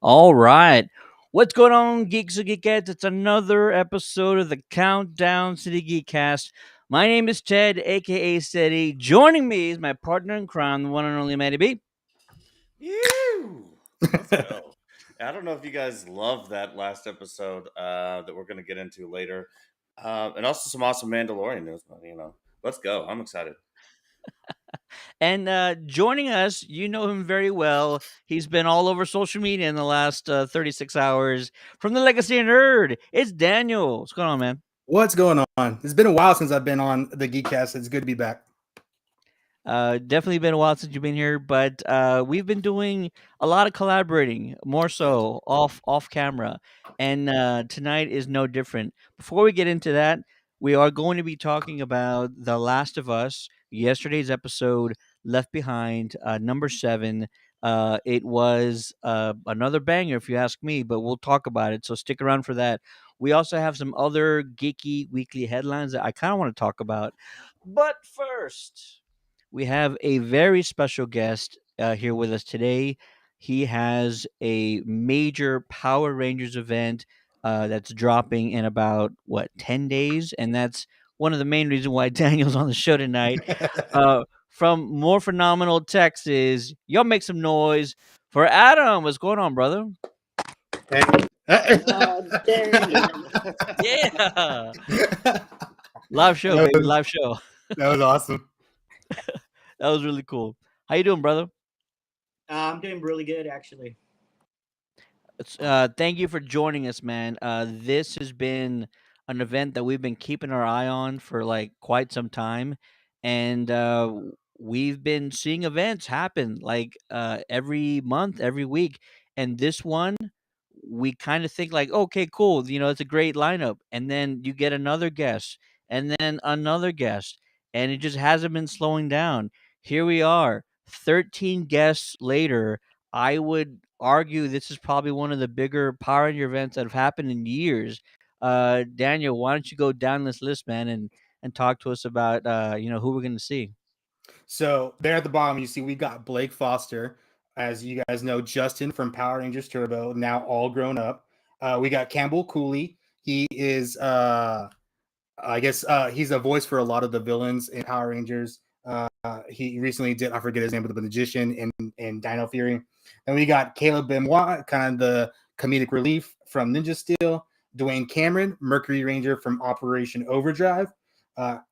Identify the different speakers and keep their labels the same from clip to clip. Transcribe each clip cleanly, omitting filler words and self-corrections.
Speaker 1: All right. What's going on, Geeks and Geekettes? It's another episode of the Countdown to the Geekcast. My name is Ted, aka Steady. Joining me is my partner in crime, the one and only Matty B.
Speaker 2: You. Let's go. I don't know if you guys love that last episode that we're going to get into later, and also some awesome Mandalorian news. But, let's go. I'm excited.
Speaker 1: And joining us, you know him very well. He's been all over social media in the last 36 hours. From the Legacy Nerd, it's Daniel. What's going on, man?
Speaker 3: What's going on? It's been a while since I've been on the Geekcast. It's good to be back.
Speaker 1: Definitely been a while since you've been here, but we've been doing a lot of collaborating, more so off camera, and tonight is no different. Before we get into that, we are going to be talking about The Last of Us, yesterday's episode, Left Behind, number 7. It was another banger, if you ask me, but we'll talk about it. So stick around for that. We also have some other geeky weekly headlines that I kind of want to talk about, but first we have a very special guest here with us today. He has a major Power Rangers event that's dropping in about 10 days, and that's one of the main reasons why Daniel's on the show tonight. From Morphinominal, Texas, y'all make some noise for Adam. What's going on, brother? Yeah, live show, baby, live show.
Speaker 3: That was awesome.
Speaker 1: That was really cool. How you doing, brother?
Speaker 4: I'm doing really good, actually.
Speaker 1: Thank you for joining us, man. This has been an event that we've been keeping our eye on for like quite some time, and we've been seeing events happen like every month, every week. And this one, we kind of think like, okay, cool, it's a great lineup, and then you get another guest, and then another guest, and it just hasn't been slowing down. Here we are, 13 guests later. I would argue this is probably one of the bigger Power Ranger events that have happened in years. Daniel, why don't you go down this list, man, and talk to us about who we're going to see.
Speaker 3: So there at the bottom, you see we got Blake Foster, as you guys know, Justin from Power Rangers Turbo, now all grown up. We got Campbell Cooley. He is, I guess, he's a voice for a lot of the villains in Power Rangers. He recently did, I forget his name, but the magician in Dino Fury. And we got Caleb Benoit, kind of the comedic relief from Ninja Steel. Dwayne Cameron, Mercury Ranger from Operation Overdrive.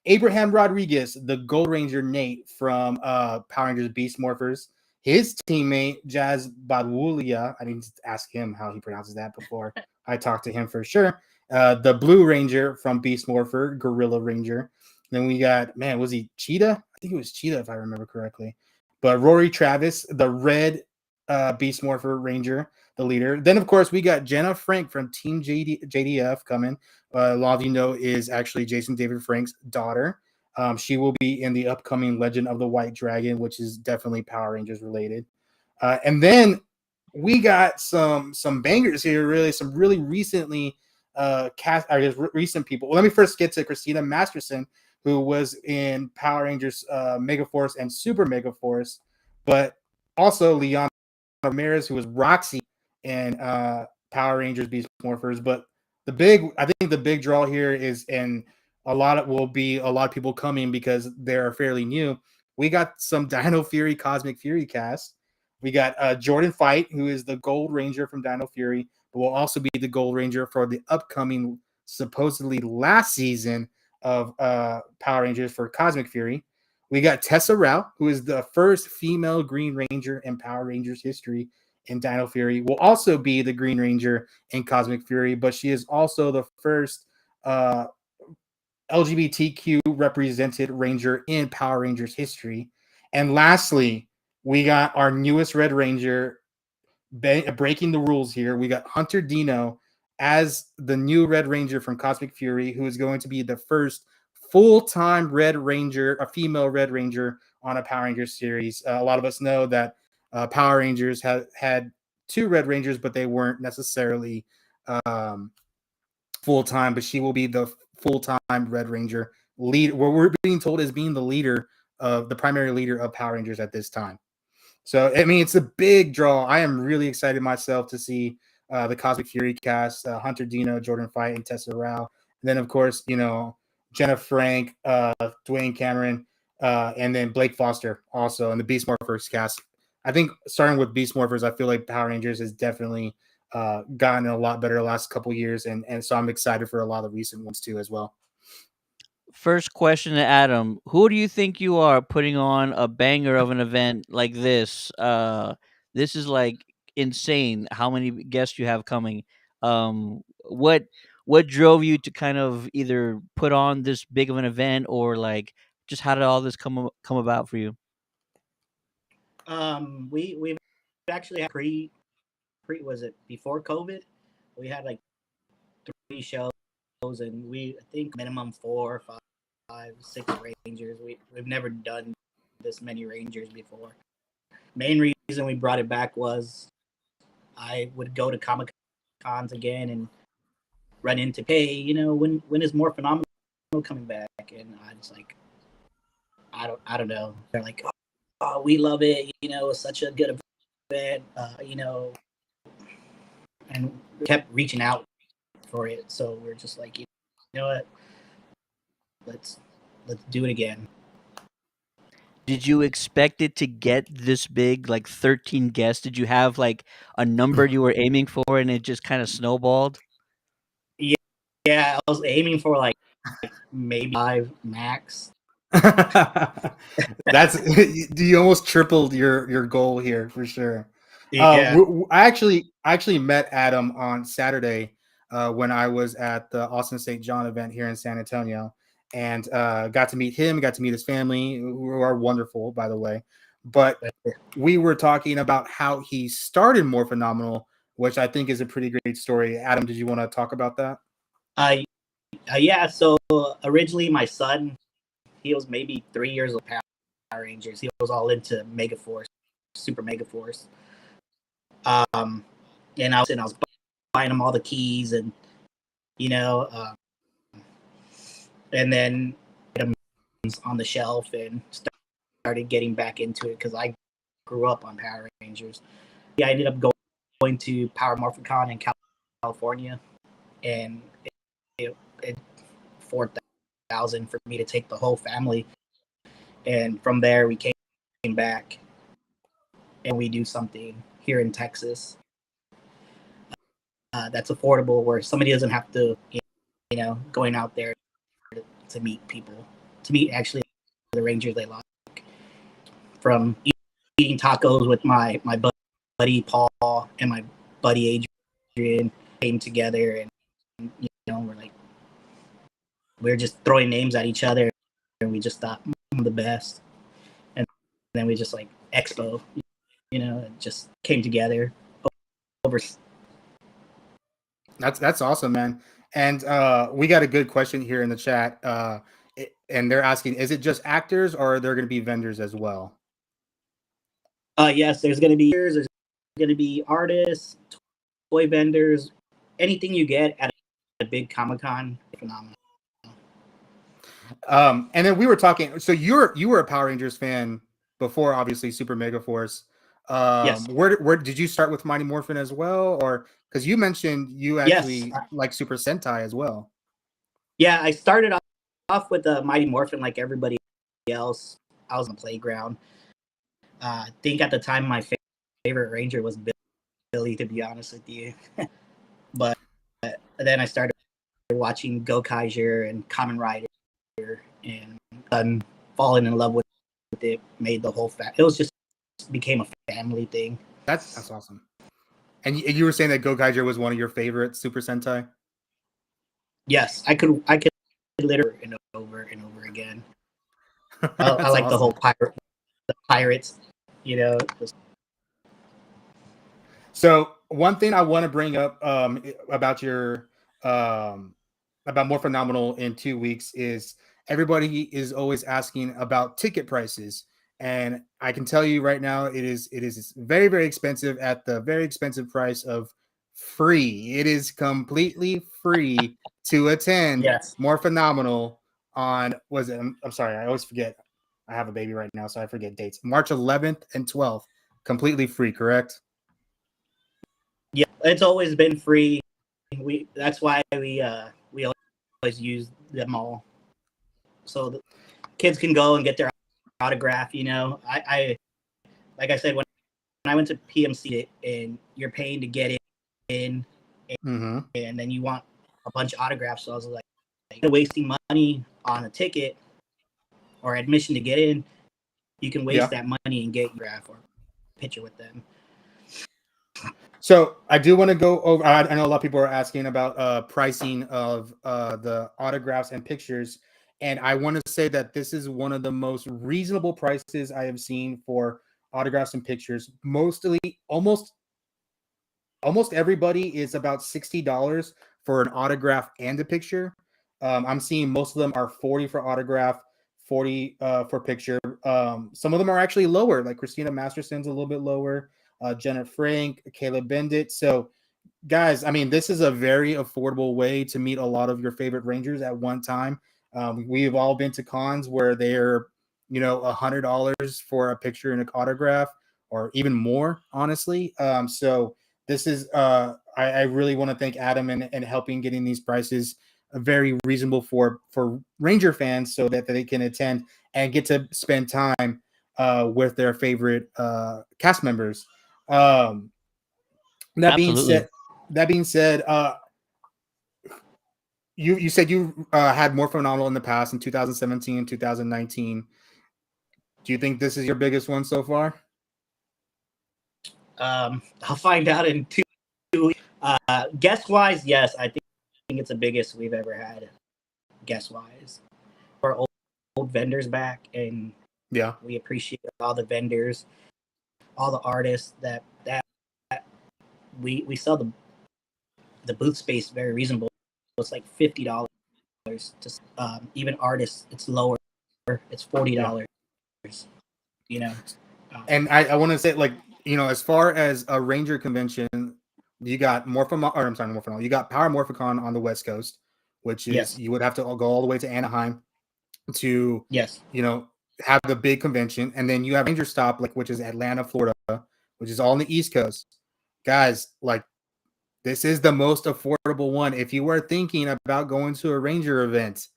Speaker 3: Abraham Rodriguez, the Gold Ranger Nate from Power Rangers Beast Morphers. His teammate, Jazz Badwulia, I need to ask him how he pronounces that before I talk to him for sure. The Blue Ranger from Beast Morpher, Gorilla Ranger. Then we got, was he Cheetah? I think it was Cheetah, if I remember correctly. But Rory Travis, the Red Beast Morpher Ranger, the leader. Then, of course, we got Jenna Frank from Team JDF coming. A lot of you know is actually Jason David Frank's daughter. She will be in the upcoming Legend of the White Dragon, which is definitely Power Rangers related. And then we got some bangers here, really, some really recently cast, I guess, recent people. Well, let me first get to Christina Masterson, who was in Power Rangers Megaforce and Super Megaforce, but also Leon Ramirez, who was Roxy in Power Rangers Beast Morphers. But I think the big draw here is, and a lot of people coming because they're fairly new. We got some Dino Fury Cosmic Fury cast. We got Jordan Fight, who is the Gold Ranger from Dino Fury, but will also be the Gold Ranger for the upcoming, supposedly last season of Power Rangers for Cosmic Fury. We got Tessa Rao, who is the first female Green Ranger in Power Rangers history in Dino Fury, will also be the Green Ranger in Cosmic Fury, but she is also the first LGBTQ represented Ranger in Power Rangers history. And lastly, we got our newest Red Ranger breaking the rules here. We got Hunter Dino as the new Red Ranger from Cosmic Fury, who is going to be the first full-time Red Ranger, a female Red Ranger on a Power Rangers series. A lot of us know that Power Rangers had two Red Rangers, but they weren't necessarily full-time, but she will be the full-time Red Ranger lead. What we're being told is being the primary leader of Power Rangers at this time. So I mean, it's a big draw. I am really excited myself to see the Cosmic Fury cast: Hunter Dino, Jordan Fight, and Tessa Rao. And then, of course, Jenna Frank, Dwayne Cameron, and then Blake Foster also, and the Beast Morphers cast. I think starting with Beast Morphers, I feel like Power Rangers has definitely gotten a lot better the last couple years, and so I'm excited for a lot of the recent ones too as well.
Speaker 1: First question to Adam: who do you think you are putting on a banger of an event like this? This is like insane. How many guests you have coming? What drove you to kind of either put on this big of an event, or like just how did all this come about for you?
Speaker 4: We've actually had pre was it before COVID? We had like 3 shows, and we I think minimum 4, 5, 6 Rangers. We've never done this many Rangers before. Main reason we brought it back was I would go to Comic Cons again and run into, hey, when is Morphinominal coming back? And I was like, I don't know. They're like, oh, we love it. It's such a good event. And kept reaching out for it. So we're just like, you know what? Let's do it again.
Speaker 1: Did you expect it to get this big, like 13 guests? Did you have like a number you were aiming for, and it just kind of snowballed?
Speaker 4: Yeah, I was aiming for like maybe 5 max.
Speaker 3: That's you almost tripled your goal here for sure.
Speaker 4: Yeah.
Speaker 3: I actually met Adam on Saturday when I was at the Austin St. John event here in San Antonio, and got to meet him, got to meet his family, who are wonderful, by the way. But we were talking about how he started Morphinominal, which I think is a pretty great story. Adam, did you want to talk about that?
Speaker 4: Yeah. So originally, my son, he was maybe 3 years old. Power Rangers. He was all into Megaforce, Super Megaforce. And I was buying him all the keys, and and then on the shelf, and started getting back into it because I grew up on Power Rangers. Yeah, I ended up going to Power Morphicon in California, and it 4,000 for me to take the whole family, and from there we came back, and we do something here in Texas that's affordable, where somebody doesn't have to, going out there to meet people, to meet actually the Rangers they like. From eating tacos with my buddy Paul and my buddy Adrian, came together, and we're just throwing names at each other, and we just thought I'm the best, and then we just like expo, it just came together over.
Speaker 3: That's awesome, man. And we got a good question here in the chat, and they're asking: is it just actors, or are there going to be vendors as well?
Speaker 4: Yes, there's going to be artists, toy vendors, anything you get at a big Comic-Con. Phenomenal.
Speaker 3: And then we were talking. So you were a Power Rangers fan before, obviously Super Mega Force.
Speaker 4: Yes.
Speaker 3: Where did you start with Mighty Morphin as well, or because you mentioned you actually like Super Sentai as well?
Speaker 4: Yeah, I started off with Mighty Morphin like everybody else. I was on the playground. I think at the time my favorite Ranger was Billy, to be honest with you. But then I started watching Gokaiger and Kamen Rider, and falling in love with it. Made the whole it was just became a family thing.
Speaker 3: That's awesome. And you were saying that Gokaiger was one of your favorite Super Sentai?
Speaker 4: Yes, I could literally over and over again. I like awesome. The pirates,
Speaker 3: So one thing I want to bring up about your about Morphinominal in 2 weeks is everybody is always asking about ticket prices, and I can tell you right now it is very, very expensive, at the very expensive price of free. It is completely free to attend Morphinominal on I'm sorry, I always forget. I have a baby right now, so I forget dates. March 11th and 12th. completely free, correct?
Speaker 4: Yeah, it's always been free. That's why we always use them all, so the kids can go and get their autograph. You know, I like I said, when I went to PMC and you're paying to get in,
Speaker 3: Mm-hmm.
Speaker 4: and then you want a bunch of autographs, so I was like, wasting money on a ticket or admission to get in, you can waste that money and get your graph or picture with them.
Speaker 3: So I do want to go over. I know a lot of people are asking about pricing of the autographs and pictures, and I want to say that this is one of the most reasonable prices I have seen for autographs and pictures. Mostly, almost everybody is about $60 for an autograph and a picture. I'm seeing most of them are 40 for autograph, 40 for picture. Some of them are actually lower, like Christina Masterson's a little bit lower. Jenna Frank, Caleb Bendit. So, guys, I mean, this is a very affordable way to meet a lot of your favorite Rangers at one time. We've all been to cons where they're, $100 for a picture and an autograph, or even more, honestly. So this is, I really want to thank Adam and helping getting these prices very reasonable for Ranger fans, so that they can attend and get to spend time with their favorite cast members. That being
Speaker 1: Absolutely.
Speaker 3: said, you said you had Morphinominal in the past in 2017, 2019. Do you think this is your biggest one so far?
Speaker 4: I'll find out in 2 weeks. Guest wise, yes, I think it's the biggest we've ever had. Guest wise, our old vendors back, and
Speaker 3: Yeah,
Speaker 4: we appreciate all the vendors, all the artists that we sell the booth space very reasonable. It's like $50 to even artists. It's lower. It's $40. You know,
Speaker 3: and I want to say, like, as far as a Ranger convention, you got Morphinominal. You got Power Morphicon on the West Coast, which is
Speaker 4: Yes.
Speaker 3: you would have to go all the way to Anaheim to
Speaker 4: yes,
Speaker 3: have the big convention, and then you have Ranger Stop, like, which is Atlanta, Florida, which is all on the East Coast. Guys, like, this is the most affordable one. If you are thinking about going to a Ranger event,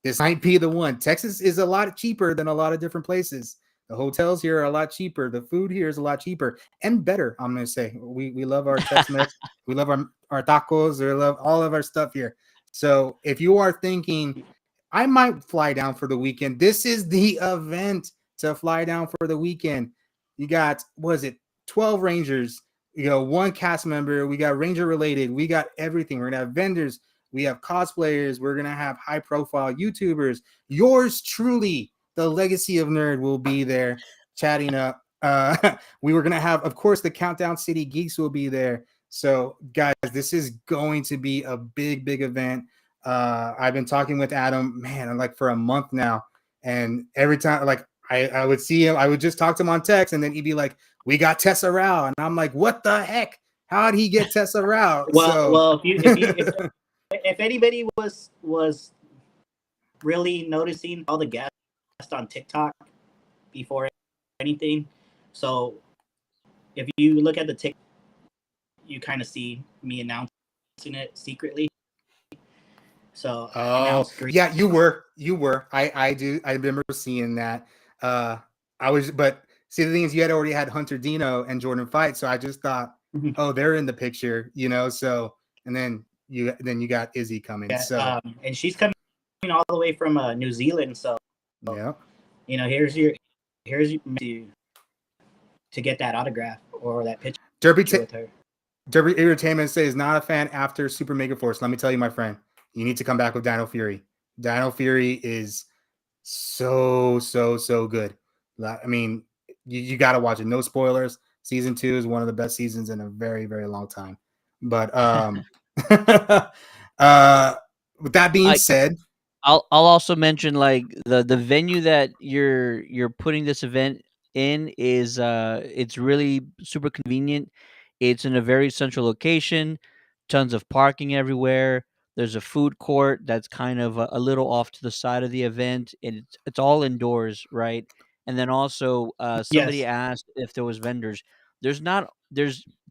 Speaker 3: this might be the one. Texas is a lot cheaper than a lot of different places. The hotels here are a lot cheaper. The food here is a lot cheaper and better. I'm going to say we love our Tex-Mex. We love our tacos. We love all of our stuff here. So if you are thinking, I might fly down for the weekend, this is the event to fly down for the weekend. You got, what is it, 12 Rangers, one cast member. We got Ranger related. We got everything. We're going to have vendors. We have cosplayers. We're going to have high profile YouTubers. Yours truly, the Legacy of Nerd, will be there chatting up. We were going to have, of course, the Countdown City Geeks will be there. So, guys, this is going to be a big, big event. I've been talking with Adam, man, like for a month now. And every time, like, I would see him, I would just talk to him on text, and then he'd be like, "We got Tessa Rao." And I'm like, "What the heck? How did he get Tessa Rao?"
Speaker 4: Well, if anybody was really noticing all the guests on TikTok before anything, so if you look at the TikTok, you kind of see me announcing it secretly. So
Speaker 3: yeah, you were. I remember seeing that. But see, the thing is, you had already had Hunter Dino and Jordan fight, so I just thought, oh, they're in the picture, So, and then you got Izzy coming.
Speaker 4: Yeah,
Speaker 3: so,
Speaker 4: and she's coming all the way from New Zealand. So,
Speaker 3: yeah,
Speaker 4: here's your to get that autograph or that picture with her.
Speaker 3: Derby Entertainment says not a fan after Super Mega Force. Let me tell you, my friend, you need to come back with Dino Fury. Dino Fury is so good. I mean, you got to watch it. No spoilers. Season 2 is one of the best seasons in a very, very long time. But with that being said,
Speaker 1: I'll also mention, like, the venue that you're putting this event in is it's really super convenient. It's in a very central location, tons of parking everywhere. There's a food court that's kind of a little off to the side of the event, and it's all indoors, right? And then also, somebody
Speaker 4: Yes.
Speaker 1: asked if there was vendors. There's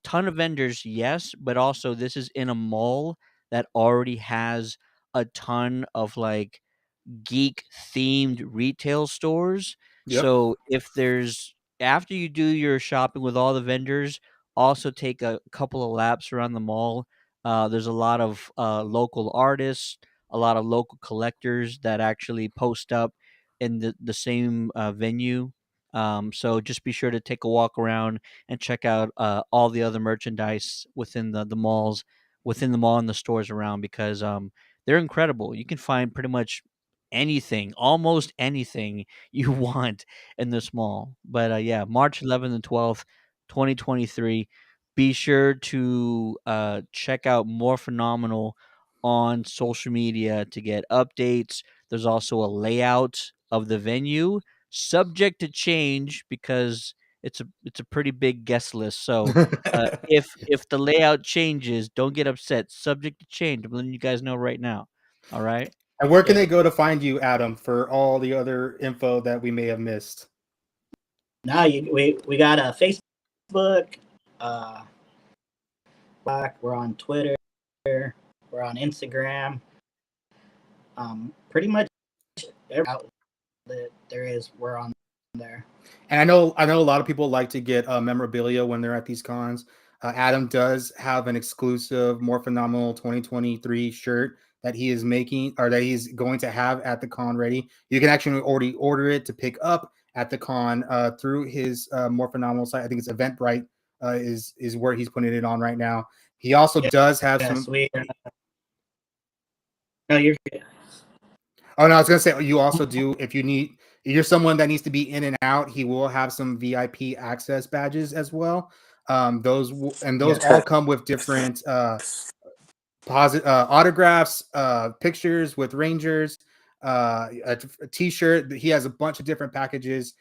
Speaker 1: ton of vendors, yes, but also this is in a mall that already has a ton of like geek themed retail stores.
Speaker 3: Yep.
Speaker 1: So if there's after you do your shopping with all the vendors, also take a couple of laps around the mall. There's a lot of local artists, a lot of local collectors that actually post up in the same venue. So just be sure to take a walk around and check out all the other merchandise within the malls, within the mall and the stores around because they're incredible. You can find pretty much anything, almost anything you want in this mall. But yeah, March 11th and 12th, 2023. Be sure to check out More Phenomenal on social media to get updates. There's also a layout of the venue, subject to change because it's a pretty big guest list. So if the layout changes, don't get upset. Subject to change. I'm letting you guys know right now. All right.
Speaker 3: And where can
Speaker 4: Yeah.
Speaker 3: they go to find you, Adam, for all the other info that we may have missed?
Speaker 4: Now we got a Facebook. We're on Twitter. We're on Instagram. Pretty much every outlet there is, we're on there.
Speaker 3: And I know a lot of people like to get memorabilia when they're at these cons. Adam does have an exclusive More Phenomenal 2023 shirt that he is making or that he's going to have at the con ready. You can actually already order it to pick up at the con through his More Phenomenal site. I think it's Eventbrite is where he's putting it on right now. He also does have some.
Speaker 4: No, you're good.
Speaker 3: Oh no, I was gonna say you also do if you're someone that needs to be in and out. He will have some VIP access badges as well. Those all come with different autographs, pictures with Rangers, a T-shirt. He has a bunch of different packages.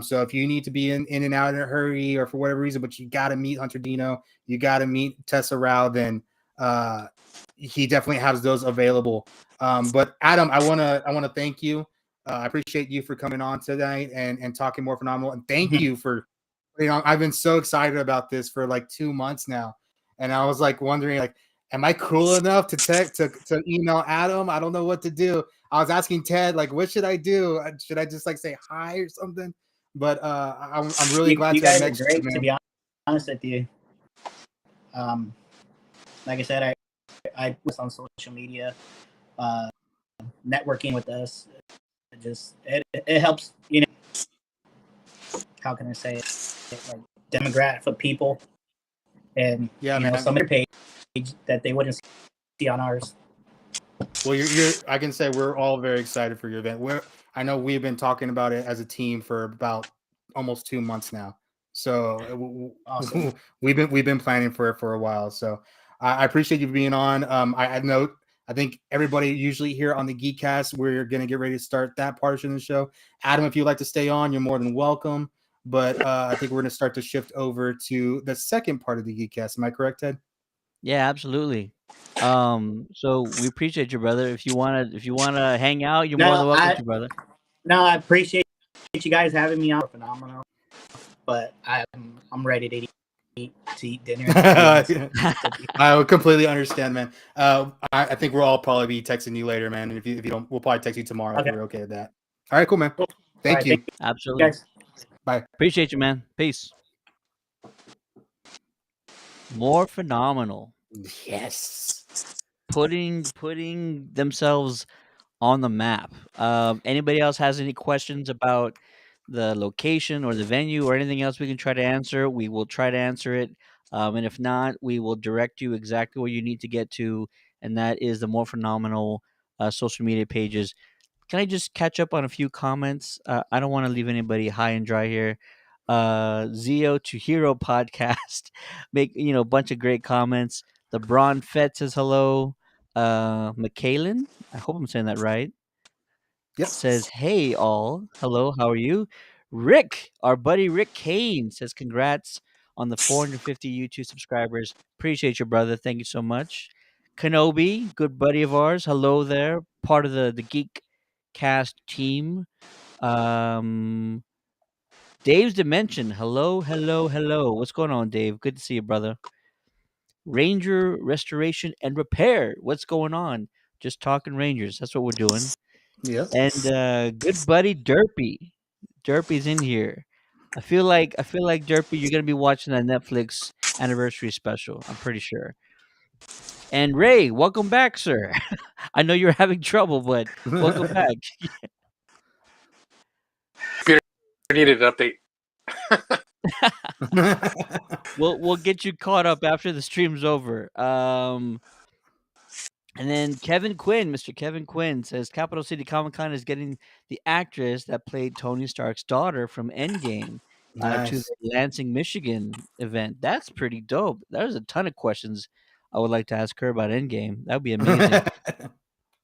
Speaker 3: So if you need to be in and out in a hurry or for whatever reason, but you got to meet Hunter Dino, you got to meet Tessa Rao, then he definitely has those available. But Adam, I wanna thank you. I appreciate you for coming on tonight and talking More Phenomenal. And thank you for I've been so excited about this for like 2 months now, and I was like wondering like, am I cool enough to email Adam? I don't know what to do. I was asking Ted like, what should I do? Should I just like say hi or something? But I'm really glad
Speaker 4: you
Speaker 3: to have
Speaker 4: guys
Speaker 3: met
Speaker 4: are great,
Speaker 3: you,
Speaker 4: to be honest with you. Like I said, I was on social media, networking with us. It helps, how can I say it, like demographic for people, and some of their page that they wouldn't see on ours.
Speaker 3: Well, I can say we're all very excited for your event. I know we've been talking about it as a team for about almost 2 months now. So
Speaker 4: Awesome.
Speaker 3: we've been planning for it for a while. So I appreciate you being on. I think everybody usually here on the Geekcast, we're going to get ready to start that portion of the show. Adam, if you'd like to stay on, you're more than welcome. But I think we're going to start to shift over to the second part of the Geekcast. Am I correct, Ted?
Speaker 1: Yeah, absolutely. So we appreciate you, brother. If you wanna hang out, you're more than welcome to, brother.
Speaker 4: No, I appreciate you guys having me on. Phenomenal, but I'm ready to eat dinner.
Speaker 3: I would completely understand, man. I think we'll all probably be texting you later, man. And if you don't, we'll probably text you tomorrow if you're okay with that. All right, cool, man. Thank you.
Speaker 1: Absolutely.
Speaker 4: Guys.
Speaker 3: Bye.
Speaker 1: Appreciate you, man. Peace. More Phenomenal.
Speaker 3: Yes.
Speaker 1: Putting themselves on the map. Anybody else has any questions about the location or the venue or anything else we can try to answer? We will try to answer it. And if not, we will direct you exactly where you need to get to, and that is the More Phenomenal social media pages. Can I just catch up on a few comments? I don't want to leave anybody high and dry here. Zio to Hero podcast, make a bunch of great comments. The Braun Fett says hello. McKalen, I hope I'm saying that right.
Speaker 3: Yep.
Speaker 1: Says, hey all, hello, how are you? Rick, our buddy Rick Kane says, congrats on the 450 YouTube subscribers. Appreciate you, brother. Thank you so much. Kenobi, good buddy of ours. Hello there, part of the Geekcast team. Um, Dave's Dimension. Hello, hello, hello. What's going on, Dave? Good to see you, brother. Ranger Restoration and Repair. What's going on? Just talking Rangers. That's what we're doing.
Speaker 3: Yep.
Speaker 1: And good buddy Derpy. Derpy's in here. I feel like Derpy, you're gonna be watching that Netflix anniversary special. I'm pretty sure. And Ray, welcome back, sir. I know you're having trouble, but welcome back.
Speaker 5: Computer needed an update.
Speaker 1: We'll get you caught up after the stream's over. And then Kevin Quinn, Mr. Kevin Quinn says Capital City Comic Con is getting the actress that played Tony Stark's daughter from Endgame to
Speaker 3: Nice.
Speaker 1: the Lansing, Michigan event. That's pretty dope. There's a ton of questions I would like to ask her about Endgame. That would be amazing.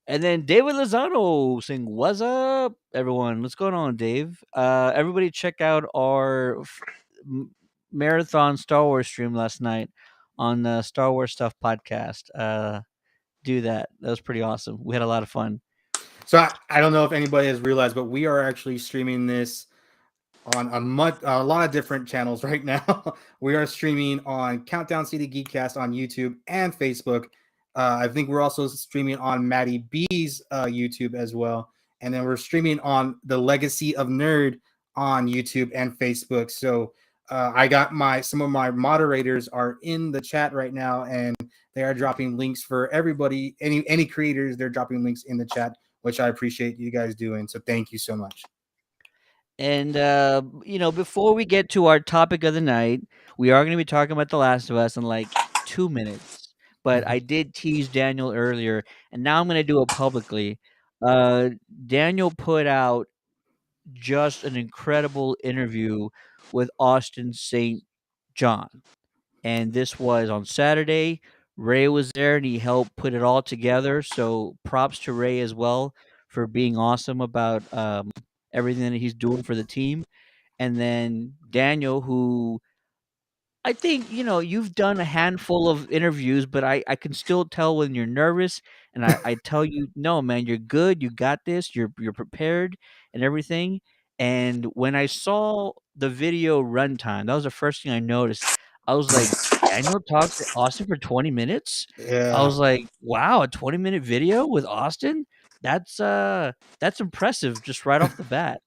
Speaker 1: And then David Lozano saying, "What's up, everyone? What's going on, Dave? Everybody, check out our marathon Star Wars stream last night on the Star Wars Stuff podcast. Do that. That was pretty awesome. We had a lot of fun.
Speaker 3: So I don't know if anybody has realized, but we are actually streaming this on a lot of different channels right now. We are streaming on Countdown City Geekcast on YouTube and Facebook. I think we're also streaming on Maddie B's YouTube as well. And then we're streaming on the Legacy of Nerd on YouTube and Facebook. So I got some of my moderators are in the chat right now, and they are dropping links for everybody, any creators. They're dropping links in the chat, which I appreciate you guys doing. So thank you so much.
Speaker 1: And before we get to our topic of the night, we are going to be talking about The Last of Us in like 2 minutes. But I did tease Daniel earlier, and now I'm going to do it publicly. Daniel put out just an incredible interview with Austin St. John. And this was on Saturday. Ray was there and he helped put it all together. So props to Ray as well for being awesome about everything that he's doing for the team. And then Daniel, who I think, you've done a handful of interviews, but I can still tell when you're nervous. And I tell you, no, man, you're good. You got this. You're prepared and everything. And when I saw the video runtime, that was the first thing I noticed. I was like, Daniel talked to Austin for 20 minutes. I
Speaker 3: Yeah.
Speaker 1: was like, wow, a 20-minute video with Austin? That's impressive just right off the bat.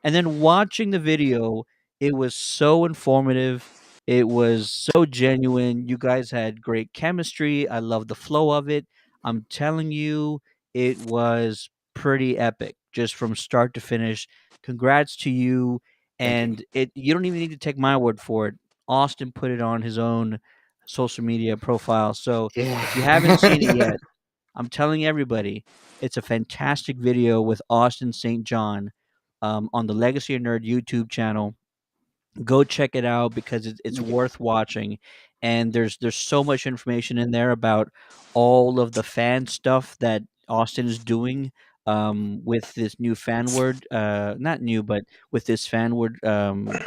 Speaker 1: And then watching the video, it was so informative. It was so genuine. You guys had great chemistry. I love the flow of it. I'm telling you, it was pretty epic just from start to finish. Congrats to you.
Speaker 3: Thank you.
Speaker 1: And you don't even need to take my word for it. Austin put it on his own social media profile. So if you haven't seen it
Speaker 3: Yeah.
Speaker 1: yet, I'm telling everybody, it's a fantastic video with Austin St. John on the Legacy of Nerd YouTube channel. Go check it out because it's worth watching. And there's so much information in there about all of the fan stuff that Austin is doing with this new fan word, not new, but with this fan word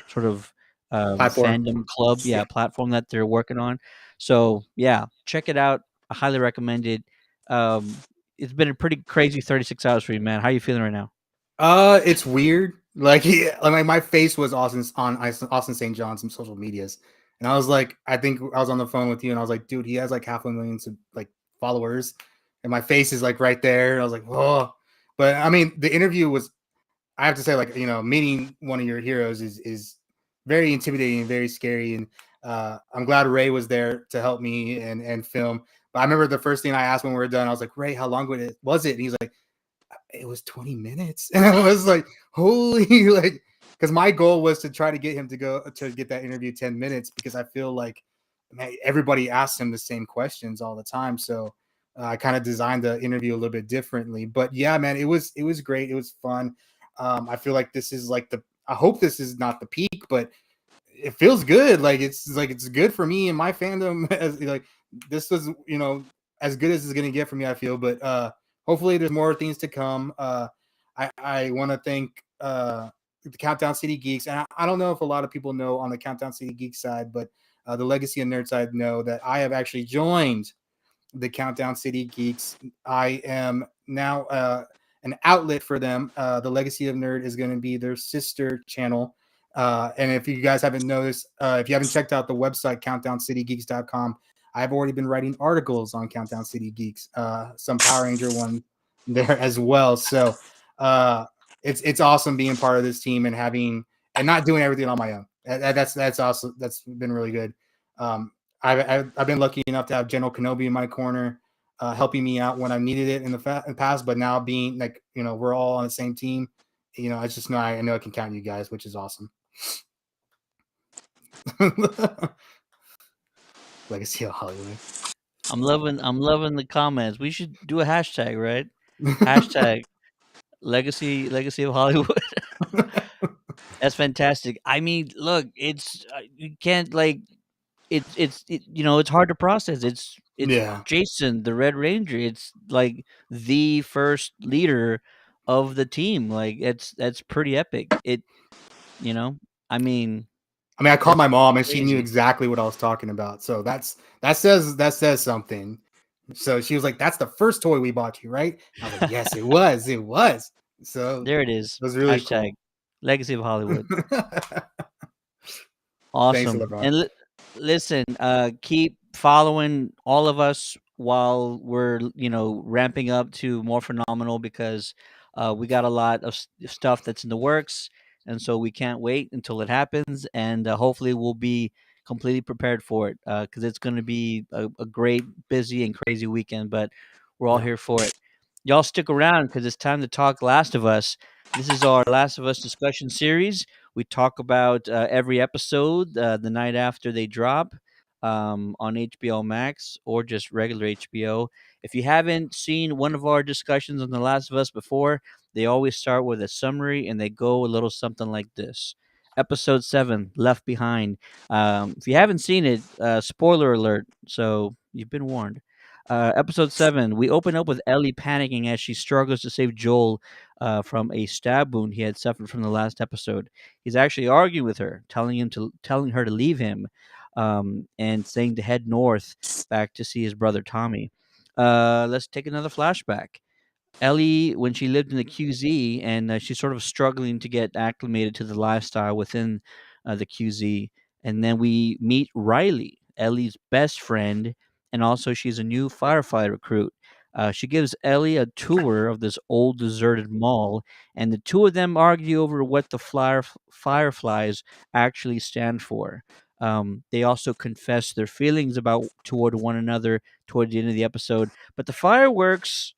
Speaker 1: sort of
Speaker 3: Platform.
Speaker 1: fandom club, yeah, platform that they're working on. So yeah, check it out. I highly recommend it. It's been a pretty crazy 36 hours for you, man. How you feeling right now?
Speaker 3: It's weird. Like, my face was Austin St. John's some social medias, and I was like, I think I was on the phone with you, and I was like, dude, he has like 500,000 like followers, and my face is like right there. And I was like, oh, but I mean, the interview was, I have to say, like, meeting one of your heroes is very intimidating and very scary, and I'm glad Ray was there to help me and film. But I remember the first thing I asked when we were done, I was like, Ray, how long was it? And he's like, it was 20 minutes. And I was like, holy, like, because my goal was to try to get him to get that interview 10 minutes, because I feel like, man, everybody asks him the same questions all the time. So I kind of designed the interview a little bit differently. But yeah, man, it was great. It was fun. I feel like this is like I hope this is not the peak, but it feels good. Like it's good for me and my fandom. As like, this was, as good as it's gonna get for me, I feel. But hopefully there's more things to come. I want to thank the Countdown City Geeks, and I don't know if a lot of people know on the Countdown City Geek side, but the Legacy of Nerd side know that I have actually joined the Countdown City Geeks. I am now an outlet for them. The Legacy of Nerd is going to be their sister channel. And if you guys haven't noticed, if you haven't checked out the website countdowncitygeeks.com, I've already been writing articles on Countdown City Geeks, some Power Ranger one there as well. So it's awesome being part of this team and not doing everything on my own. That's awesome. That's been really good. I've been lucky enough to have General Kenobi in my corner, helping me out when I needed it in the past. But now being like, we're all on the same team. I just know I know I can count on you guys, which is awesome. Legacy of Hollywood.
Speaker 1: I'm loving the comments. We should do a hashtag, right? Hashtag legacy of Hollywood. That's fantastic. I mean, look, it's you can't like it's hard to process. It's
Speaker 3: Yeah.
Speaker 1: Jason, the Red Ranger. It's like the first leader of the team. Like that's pretty epic. I mean,
Speaker 3: I called my mom and she knew
Speaker 1: crazy.
Speaker 3: exactly what I was talking about. So that says something. So she was like, "That's the first toy we bought you, right?" I was like, "Yes, it was. It was." So
Speaker 1: There it is.
Speaker 3: it was really
Speaker 1: Hashtag legacy of Hollywood.
Speaker 3: cool. Thanks,
Speaker 1: Awesome.
Speaker 3: LeBron.
Speaker 1: And listen, keep following all of us while we're, ramping up to more phenomenal because we got a lot of stuff that's in the works. And so we can't wait until it happens. And hopefully we'll be completely prepared for it because it's going to be a great, busy, and crazy weekend. But we're all
Speaker 3: Yeah.
Speaker 1: here for it. Y'all stick around because it's time to talk Last of Us. This is our Last of Us discussion series. We talk about every episode the night after they drop on HBO Max or just regular HBO. If you haven't seen one of our discussions on The Last of Us before, they always start with a summary and they go a little something like this. Episode 7, Left Behind. If you haven't seen it, spoiler alert, so you've been warned. Episode 7, we open up with Ellie panicking as she struggles to save Joel from a stab wound he had suffered from the last episode. He's actually arguing with her, telling her to leave him, and saying to head north back to see his brother Tommy. Let's take another flashback. Ellie, when she lived in the QZ, and she's sort of struggling to get acclimated to the lifestyle within the QZ. And then we meet Riley, Ellie's best friend, and also she's a new firefighter recruit. She gives Ellie a tour of this old deserted mall, and the two of them argue over what the fireflies actually stand for. They also confess their feelings about toward one another toward the end of the episode, but the fireworks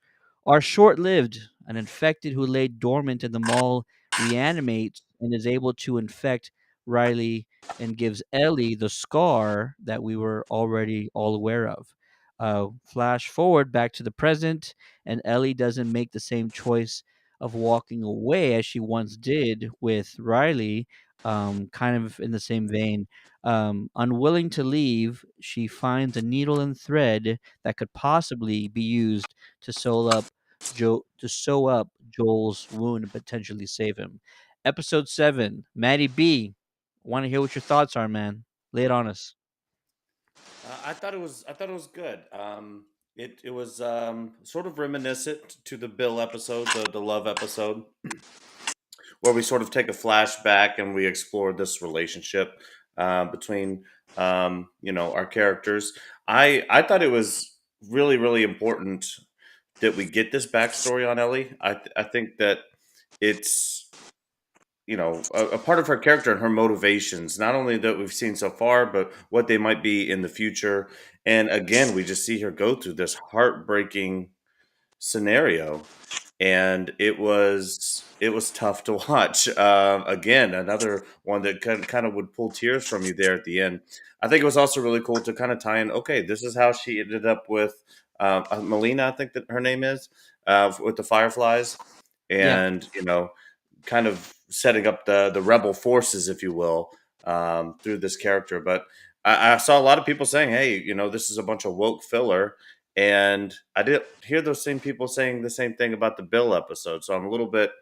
Speaker 1: are short lived. An infected who lay dormant in the mall reanimates and is able to infect Riley and gives Ellie the scar that we were already all aware of. Flash forward back to the present, and Ellie doesn't make the same choice of walking away as she once did with Riley, kind of in the same vein. Unwilling to leave, she finds a needle and thread that could possibly be used to sew up Joel's wound and potentially save him. Episode 7, Maddie B. Want to hear what your thoughts are, man? Lay it on us.
Speaker 2: I thought it was good. It was sort of reminiscent to the Bill episode, the love episode, where we sort of take a flashback and we explore this relationship between our characters. I thought it was really important that we get this backstory on Ellie. I think that it's a part of her character and her motivations, not only that we've seen so far, but what they might be in the future. And again, we just see her go through this heartbreaking scenario, and it was tough to watch. Again, another one that kind of would pull tears from you there at the end. I think it was also really cool to kind of tie in. Okay, this is how she ended up with Melina, I think that her name is, with the Fireflies,
Speaker 1: Yeah.
Speaker 2: and kind of setting up the rebel forces, if you will, through this character. But I saw a lot of people saying, "Hey, this is a bunch of woke filler." And I did hear those same people saying the same thing about the Bill episode. So I'm a little bit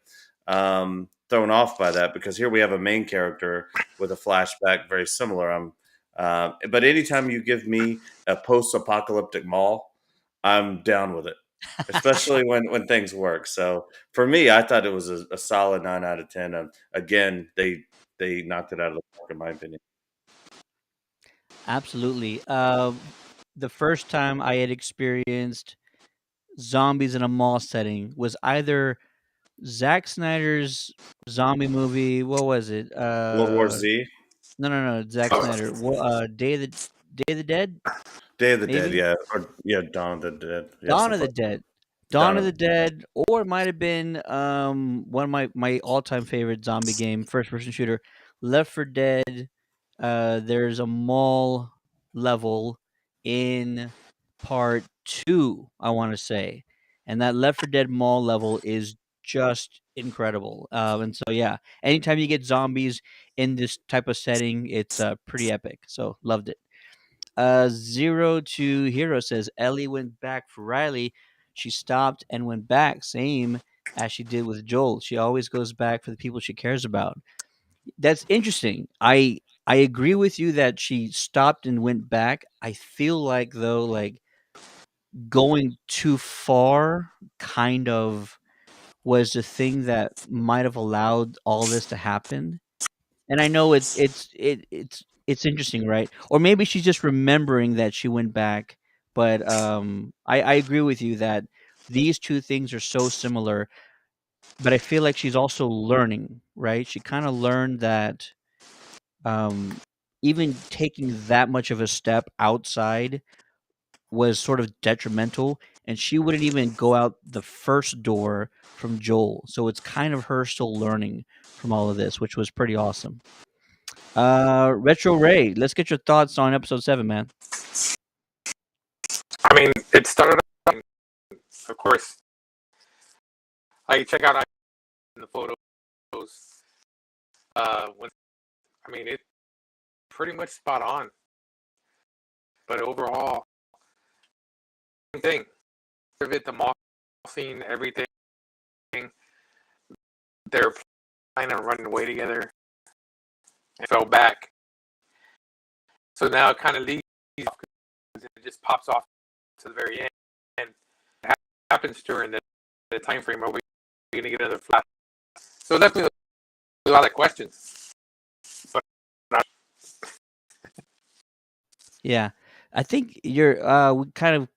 Speaker 2: thrown off by that because here we have a main character with a flashback very similar. But anytime you give me a post-apocalyptic mall, I'm down with it, especially when things work. So for me, I thought it was a solid 9 out of 10. Again, they they knocked it out of the park, in my opinion.
Speaker 1: Absolutely. The first time I had experienced zombies in a mall setting was either Zack Snyder's zombie movie. What was it?
Speaker 2: World War Z,
Speaker 1: No. Zack Snyder. Day of the Dead,
Speaker 2: Day of the Dead,
Speaker 1: maybe.
Speaker 2: yeah, or yeah, Dawn of the Dead, yeah,
Speaker 1: Dawn of
Speaker 2: something
Speaker 1: the
Speaker 2: like that.
Speaker 1: Dead. Dawn
Speaker 2: Dawn
Speaker 1: of
Speaker 2: of
Speaker 1: the Dead, or it might have been one of my all-time favorite zombie game, first-person shooter, Left 4 Dead. There's a mall level in part 2, I want to say, and that Left 4 Dead mall level is just incredible. And so yeah, anytime you get zombies in this type of setting, it's pretty epic. So loved it. Zero to Hero says Ellie went back for Riley. She stopped and went back, same as she did with Joel. She always goes back for the people she cares about. That's interesting. I agree with you that she stopped and went back. I feel like though, like going too far, kind of was the thing that might have allowed all this to happen. And I know it's interesting, right? Or maybe she's just remembering that she went back. But I agree with you that these two things are so similar. But I feel like she's also learning, right? She kind of learned that um, even taking that much of a step outside was sort of detrimental, and she wouldn't even go out the first door from Joel. So it's kind of her still learning from all of this, which was pretty awesome. Retro Ray, let's get your thoughts on episode 7, man.
Speaker 5: I mean, it started out, of course. I check out the photos. When I mean, it pretty much spot on. But overall, same thing. The mall scene, everything. They're planning on running away together and fell back. So now it kind of leaves off because it just pops off to the very end. And it happens during the time frame. Are we going to get another flash? So definitely a lot of questions. But
Speaker 1: Yeah, I think you're. We kind of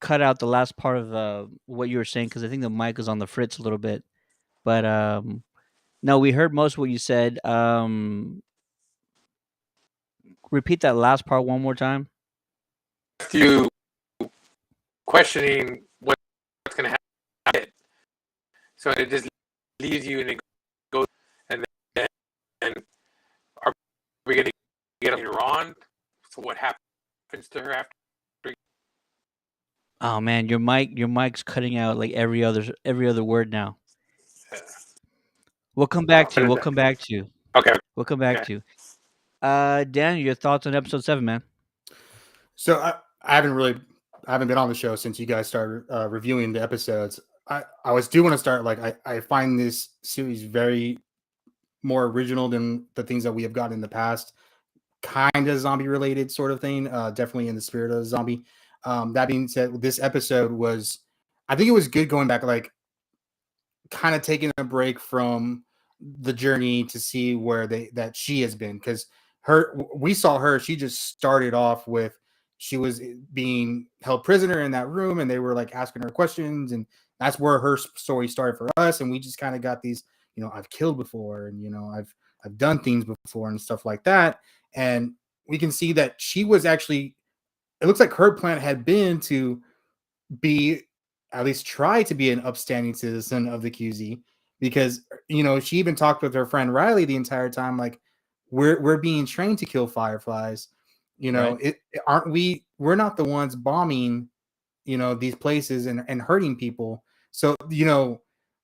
Speaker 1: cut out the last part of what you were saying because I think the mic is on the fritz a little bit. But no, we heard most of what you said. Repeat that last part one more time.
Speaker 5: you questioning what's going to happen. So it just leaves you and it goes, and then are we going to get later on? So what happens to her after?
Speaker 1: Oh man, your mic's cutting out like every other word now. We'll come back to you. We'll come back to you.
Speaker 5: Okay.
Speaker 1: We'll come back to you. Daniel, your thoughts on episode 7, man?
Speaker 3: So I haven't been on the show since you guys started reviewing the episodes. I do want to start, like, I find this series very more original than the things that we have gotten in the past. Kind of zombie related sort of thing. Definitely in the spirit of zombie. That being said, this episode I think it was good going back, like kind of taking a break from the journey to see where that she has been, because we saw her, she just started off with, she was being held prisoner in that room and they were like asking her questions, and that's where her story started for us. And we just kind of got these, I've killed before, and I've done things before and stuff like that. And we can see that she was actually, it looks like her plan had been to be, at least try to be, an upstanding citizen of the QZ, because she even talked with her friend Riley the entire time, like, we're being trained to kill fireflies,
Speaker 1: Right.
Speaker 3: we're not the ones bombing these places and hurting people. So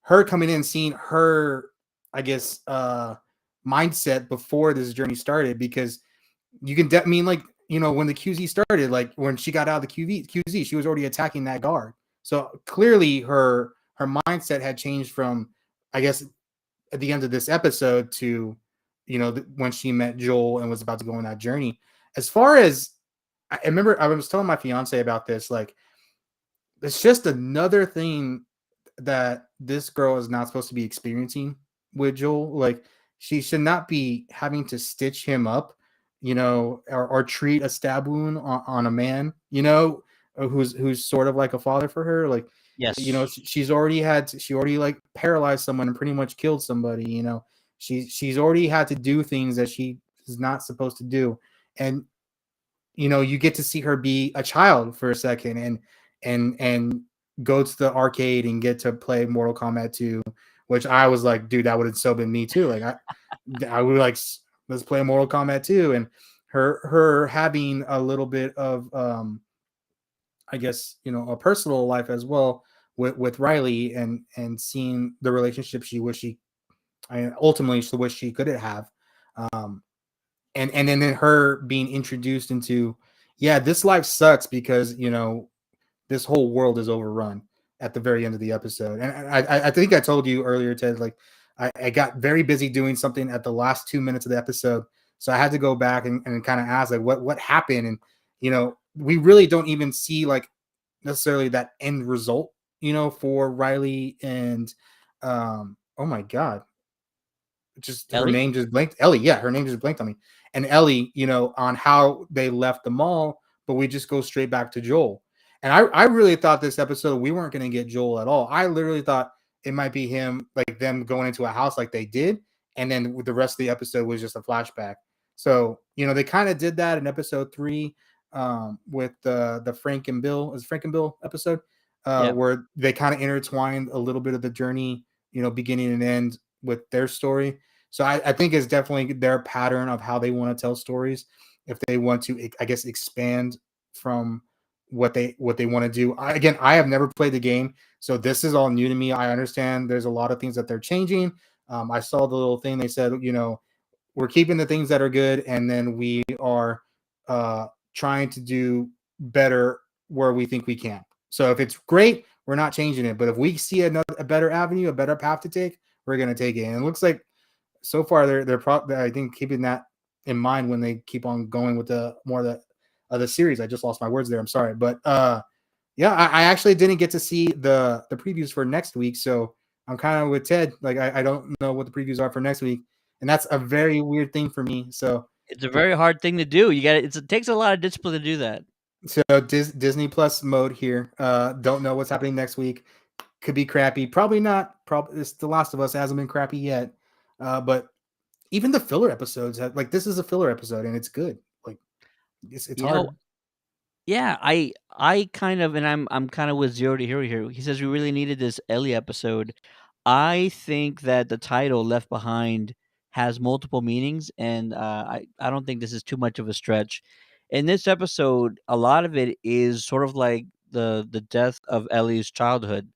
Speaker 3: her coming in, seeing her, I guess, mindset before this journey started, because you can mean, like, when the QZ started, like when she got out of the QZ, she was already attacking that guard. So clearly her mindset had changed from, I guess, at the end of this episode to, when she met Joel and was about to go on that journey. As far as I remember, I was telling my fiance about this, like, it's just another thing that this girl is not supposed to be experiencing with Joel. Like, she should not be having to stitch him up, or treat a stab wound on a man, who's sort of like a father for her. Like,
Speaker 1: Yes.
Speaker 3: she already like paralyzed someone and pretty much killed somebody. She's already had to do things that she is not supposed to do, and you get to see her be a child for a second and go to the arcade and get to play Mortal Kombat 2, which I was like, dude, that would have so been me too. Like I would like, let's play Mortal Kombat 2. And her having a little bit of I guess, a personal life as well with Riley, and seeing the relationship ultimately she wished she could have. Um, and then her being introduced into, yeah, this life sucks because this whole world is overrun at the very end of the episode. And I think I told you earlier, Ted, like I got very busy doing something at the last 2 minutes of the episode, so I had to go back and kind of ask like what happened. And we really don't even see like necessarily that end result, for Riley and oh my god, just her
Speaker 1: Ellie?
Speaker 3: name just blanked. Ellie, yeah, her name just blanked on me. And Ellie, on how they left the mall, but we just go straight back to Joel. And I really thought this episode we weren't going to get Joel at all. I literally thought it might be him, like them going into a house like they did, and then the rest of the episode was just a flashback. So they kind of did that in episode 3, with the Frank and Bill, is Frank and Bill episode,
Speaker 1: Yeah.
Speaker 3: where they kind of intertwined a little bit of the journey, beginning and end with their story. So I think it's definitely their pattern of how they want to tell stories. If they want to, I guess, expand from what they want to do. I have never played the game, so this is all new to me. I understand there's a lot of things that they're changing. I saw the little thing they said, we're keeping the things that are good, and then we are trying to do better where we think we can. So if it's great, we're not changing it. But if we see a better avenue, a better path to take, we're going to take it. And it looks like so far they're I think keeping that in mind when they keep on going with the more of the series. I just lost my words there. I'm sorry, but yeah, I actually didn't get to see the previews for next week, so I'm kind of with Ted. Like I don't know what the previews are for next week, and that's a very weird thing for me. So
Speaker 1: It's a very hard thing to do. It takes a lot of discipline to do that.
Speaker 3: Disney Plus mode here. Don't know what's happening next week. Could be crappy. Probably not. Probably it's The Last of Us hasn't been crappy yet. But even the filler episodes have, like, this is a filler episode and it's good. Like it's
Speaker 1: You
Speaker 3: hard.
Speaker 1: know, yeah, I kind of, and I'm kind of with Zero to Hero here. He says we really needed this Ellie episode. I think that the title Left Behind has multiple meanings, and I don't think this is too much of a stretch. In this episode, a lot of it is sort of like the death of Ellie's childhood.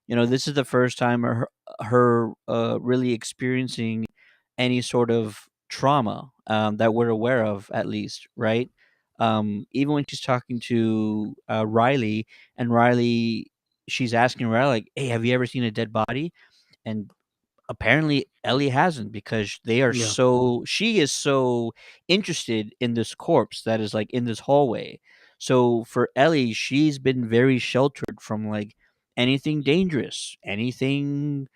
Speaker 1: This is the first time her really experiencing any sort of trauma, that we're aware of, at least, right? Even when she's talking to Riley, and she's asking Riley, like, "Hey, have you ever seen a dead body?" And apparently Ellie hasn't, because
Speaker 3: Yeah.
Speaker 1: she is so interested in this corpse that is like in this hallway. So for Ellie, she's been very sheltered from like anything dangerous, anything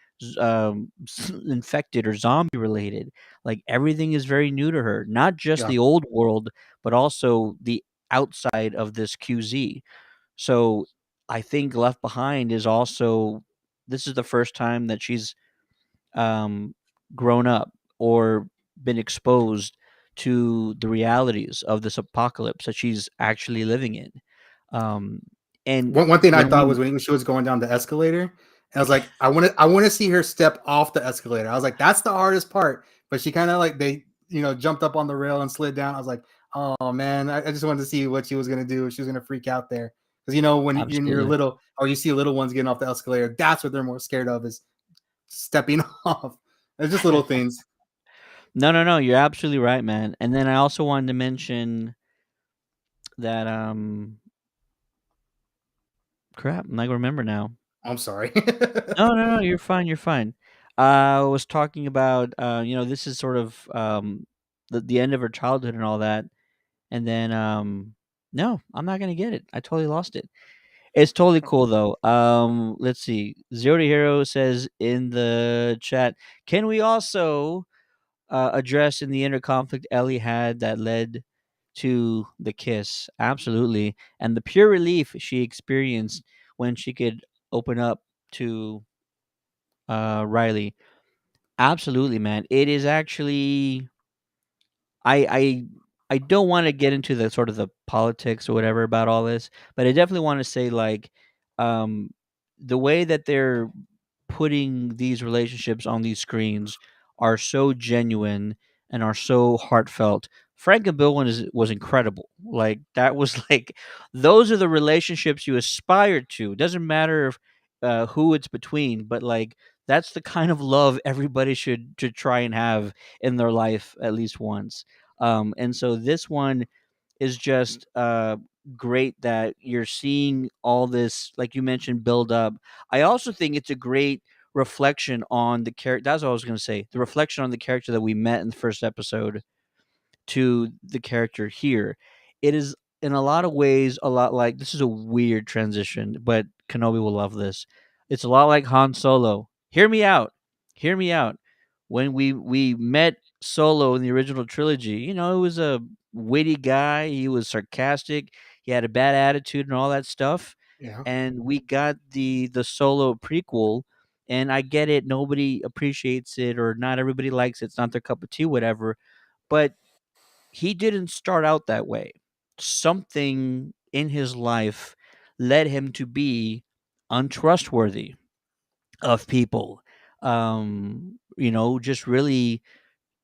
Speaker 1: infected or zombie related. Like everything is very new to her, not just
Speaker 3: Yeah.
Speaker 1: the old world, but also the outside of this QZ. So I think Left Behind is also, this is the first time that she's um, grown up or been exposed to the realities of this apocalypse that she's actually living in. Um, and
Speaker 3: One thing I
Speaker 1: when
Speaker 3: thought was
Speaker 1: we,
Speaker 3: when she was going down the escalator, I was like, I want to see her step off the escalator. I was like, that's the hardest part. But she kind of like they jumped up on the rail and slid down. I was like, oh man, I just wanted to see what she was gonna do. If she was gonna freak out there, because when you're
Speaker 1: absolutely,
Speaker 3: little or you see little ones getting off the escalator, that's what they're more scared of, is stepping off. It's just little things.
Speaker 1: no, no, no, you're absolutely right, man. And then I also wanted to mention that crap, I'm not gonna remember now.
Speaker 3: I'm sorry.
Speaker 1: No, no, no, you're fine, you're fine. I was talking about this is sort of the end of her childhood and all that. And then no, I'm not gonna get it. I totally lost it. It's totally cool though. Let's see. Zero to Hero says in the chat, can we also address in the inner conflict Ellie had that led to the kiss. Absolutely. And the pure relief she experienced when she could open up to Riley. Absolutely, man. It is actually I I I don't want to get into the sort of the politics or whatever about all this, but I definitely want to say like um the way that they're putting these relationships on these screens are so genuine and are so heartfelt. Frank and Bill one was incredible. Like that was like those are the relationships you aspire to. It doesn't matter if who it's between, but like that's the kind of love everybody should try and have in their life at least once. And so this one is just great that you're seeing all this, like you mentioned, build up. I also think it's a great reflection on the character. That's what I was going to say. The reflection on the character that we met in the first episode to the character here. It is in a lot of ways a lot like this is a weird transition, but Kenobi will love this. It's a lot like Han Solo. Hear me out. Hear me out. When we met Solo in the original trilogy, you know, he was a witty guy, he was sarcastic, he had a bad attitude and all that stuff.
Speaker 3: Yeah.
Speaker 1: And we got the Solo prequel, and I get it, nobody appreciates it or not everybody likes it. It's not their cup of tea, whatever. But he didn't start out that way. Something in his life led him to be untrustworthy of people. You know, just really,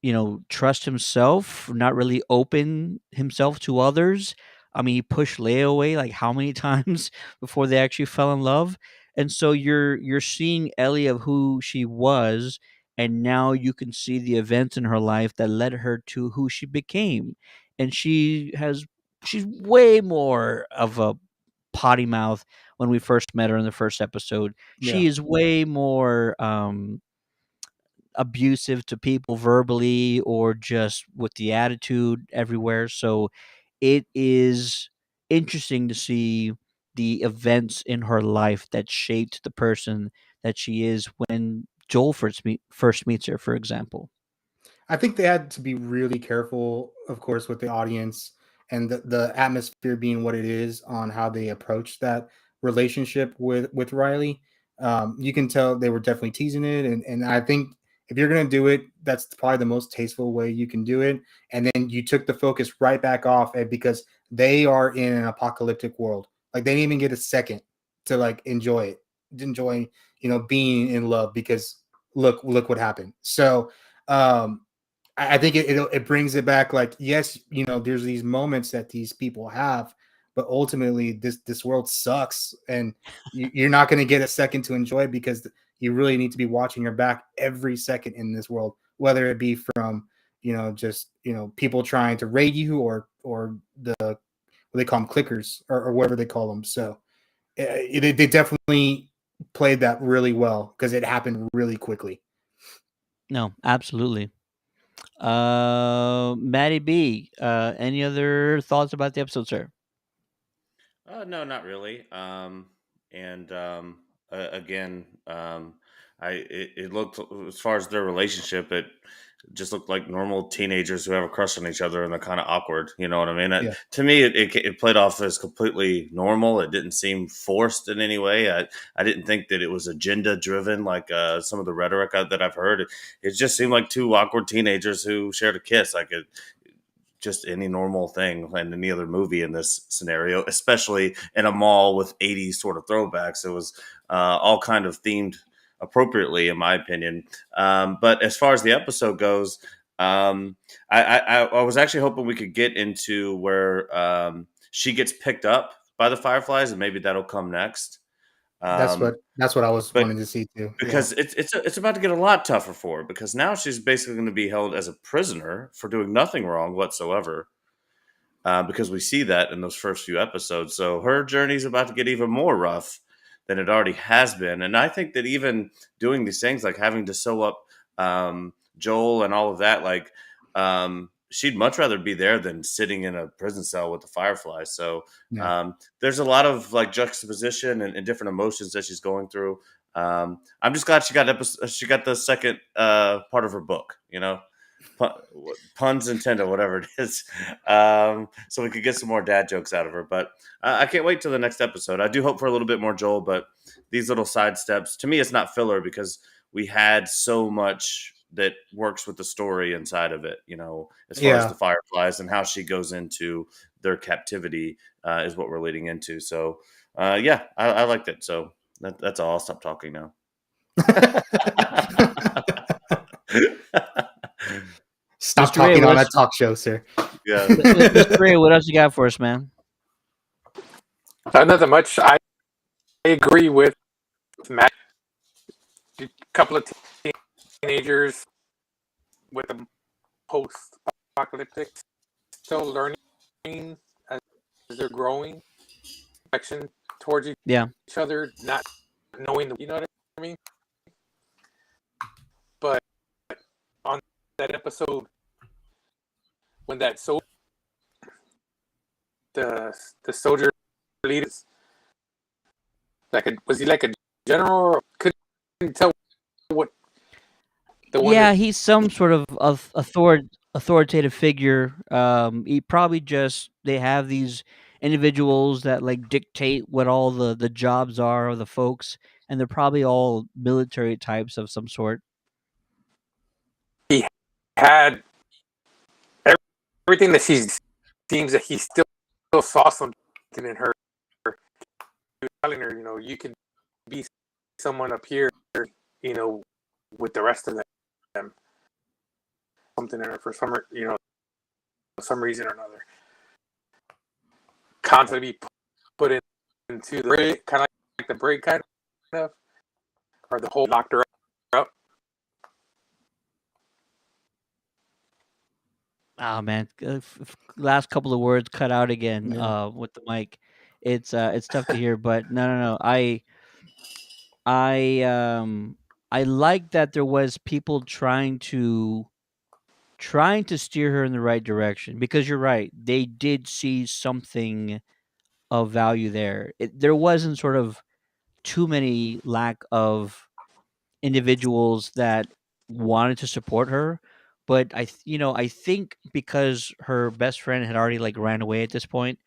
Speaker 1: you know, trust himself, not really open himself to others. I mean, he pushed Leia away like how many times before they actually fell in love? And so you're seeing Ellie of who she was, and now you can see the events in her life that led her to who she became. And she's way more of a potty mouth when we first met her in the first episode.
Speaker 3: Yeah.
Speaker 1: She is way more abusive to people verbally or just with the attitude everywhere. So it is interesting to see the events in her life that shaped the person that she is when Joel first meets her, for example.
Speaker 3: I think they had to be really careful, of course, with the audience and the atmosphere being what it is on how they approach that relationship with Riley. You can tell they were definitely teasing it, and I think if you're gonna do it, that's probably the most tasteful way you can do it. And then you took the focus right back off it because they are in an apocalyptic world. Like they didn't even get a second to like enjoy it, enjoy being in love because look what happened. So um I think it brings it back. Like, yes, there's these moments that these people have, but ultimately this world sucks, and you're not going to get a second to enjoy it because you really need to be watching your back every second in this world, whether it be from just people trying to raid you or the what they call them clickers or whatever they call them. So they definitely played that really well because it happened really quickly.
Speaker 1: No, absolutely. Maddie B, any other thoughts about the episode, sir?
Speaker 2: No, not really. And again, it looked, as far as their relationship, it just looked like normal teenagers who have a crush on each other and they're kind of awkward. You know what I mean?
Speaker 3: Yeah.
Speaker 2: To me, it played off as completely normal. It didn't seem forced in any way. I didn't think that it was agenda driven like some of the rhetoric that I've heard. It just seemed like two awkward teenagers who shared a kiss. Like it, just any normal thing in any other movie in this scenario, especially in a mall with 80s sort of throwbacks. It was all kind of themed appropriately, in my opinion. But as far as the episode goes, I was actually hoping we could get into where she gets picked up by the Fireflies, and maybe that'll come next.
Speaker 3: That's
Speaker 2: Um,
Speaker 3: what I was
Speaker 2: but
Speaker 3: wanting to see too. Yeah.
Speaker 2: because it's about to get a lot tougher for her, because now she's basically going to be held as a prisoner for doing nothing wrong whatsoever. Because we see that in those first few episodes, so her journey is about to get even more rough than it already has been. And I think that even doing these things like having to sew up Joel and all of that, like she'd much rather be there than sitting in a prison cell with the Fireflies. So
Speaker 3: Yeah.
Speaker 2: there's a lot of like juxtaposition and different emotions that she's going through. I'm just glad she got the second part of her book. puns intended, whatever it is, so we could get some more dad jokes out of her. But I can't wait till the next episode. I do hope for a little bit more Joel, but these little side steps, to me, it's not filler because we had so much that works with the story inside of it. As far as the Fireflies and how she goes into their captivity is what we're leading into. So yeah, I liked it. So that's all. I'll stop talking now.
Speaker 3: Stop
Speaker 1: Mr.
Speaker 3: talking
Speaker 1: Ray,
Speaker 3: on a talk show, sir.
Speaker 2: Yeah.
Speaker 1: Mr. Ray, what else you got for us, man?
Speaker 5: Nothing much. I agree with Matt. A couple of teenagers with a post-apocalyptic, still learning as they're growing, affection towards each other, not knowing, you know what I mean? But on that episode, when that the soldier leader, was he like a general? Or couldn't tell what the one.
Speaker 1: Yeah, he's some sort of authoritative figure. He probably they have these individuals that like dictate what all the jobs are of the folks, and they're probably all military types of some sort.
Speaker 5: He had everything that she seems that he still saw something in her. He was telling her, you can be someone up here, with the rest of them. Something in her for some reason or another. Constantly be put into the break, kind of like the break, kind of, or the whole locked her up.
Speaker 1: Oh man, last couple of words cut out again with the mic. It's tough to hear, but no. I like that there was people trying to steer her in the right direction, because you're right, they did see something of value there. There wasn't sort of too many lack of individuals that wanted to support her, but I think because her best friend had already like ran away at this point,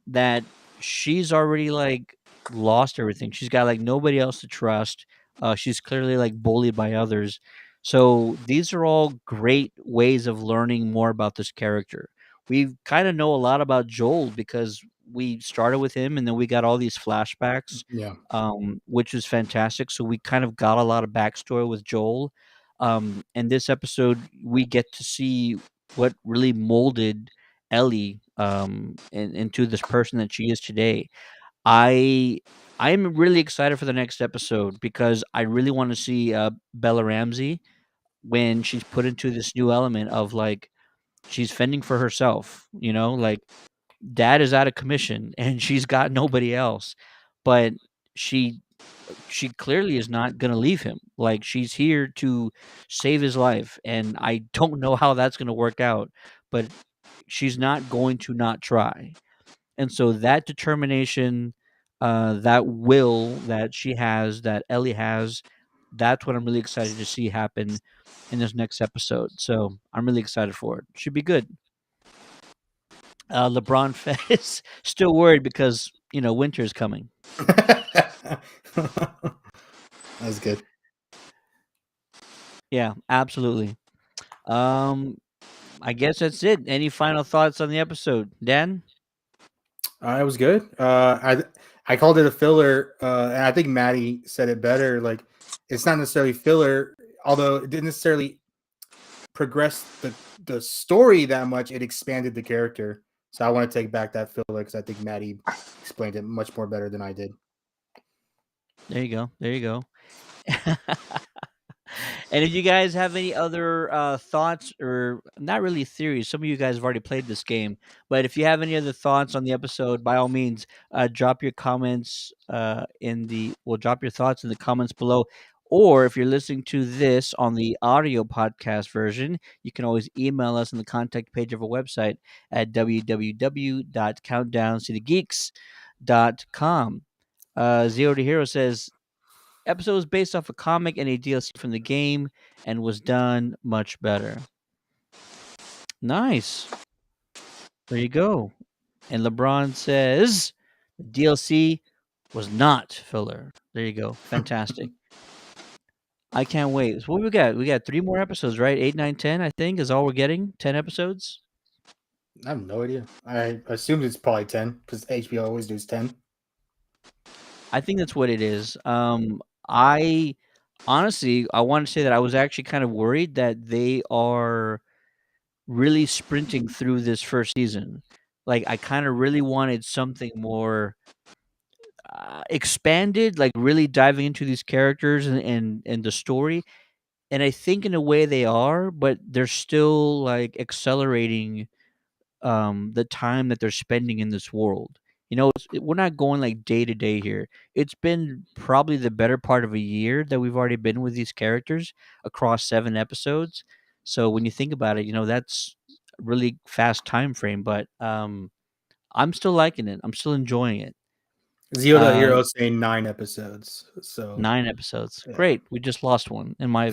Speaker 1: that she's already like lost everything. She's got like nobody else to trust. She's clearly like bullied by others. So these are all great ways of learning more about this character. We kind of know a lot about Joel because we started with him, and then we got all these flashbacks, which is fantastic. So we kind of got a lot of backstory with Joel. And this episode, we get to see what really molded Ellie into this person that she is today. I'm really excited for the next episode because I really want to see Bella Ramsey when she's put into this new element of like she's fending for herself, like dad is out of commission and she's got nobody else, but she she clearly is not going to leave him. Like she's here to save his life, and I don't know how that's going to work out, but she's not going to not try. And so that determination, that will that she has, that Ellie has, that's what I'm really excited to see happen in this next episode. So I'm really excited for it. Should be good. LeBron is still worried because winter is coming.
Speaker 3: That's good.
Speaker 1: Yeah, absolutely. I guess that's it. Any final thoughts on the episode, Dan?
Speaker 3: It was good. I called it a filler, and I think Maddie said it better. Like, it's not necessarily filler, although it didn't necessarily progress the story that much. It expanded the character. So I want to take back that filler because I think Maddie explained it much more better than I did.
Speaker 1: There you go. There you go. And if you guys have any other thoughts, or not really theories, some of you guys have already played this game, but if you have any other thoughts on the episode, by all means, drop your comments drop your thoughts in the comments below. Or if you're listening to this on the audio podcast version, you can always email us on the contact page of our website at www.countdowntothegeeks.com. Zero to Hero says, episode was based off a comic and a DLC from the game and was done much better. Nice. There you go. And LeBron says the DLC was not filler. There you go. Fantastic. I can't wait. So what we got? We got 3 more episodes, right? 8, 9, 10, I think is all we're getting. 10 episodes.
Speaker 3: I have no idea. I assumed it's probably 10 because HBO always does 10.
Speaker 1: I think that's what it is. I honestly, I want to say that I was actually kind of worried that they are really sprinting through this first season. Like I kind of really wanted something more expanded, like really diving into these characters and the story. And I think in a way they are, but they're still like accelerating the time that they're spending in this world. We're not going like day to day here. It's been probably the better part of a year that we've already been with these characters across 7 episodes. So when you think about it, that's a really fast time frame. But I'm still liking it. I'm still enjoying it.
Speaker 3: Zio the
Speaker 1: Uh,
Speaker 3: Hero saying 9 episodes. So
Speaker 1: 9 episodes.
Speaker 3: yeah.
Speaker 1: Great. We just lost one in my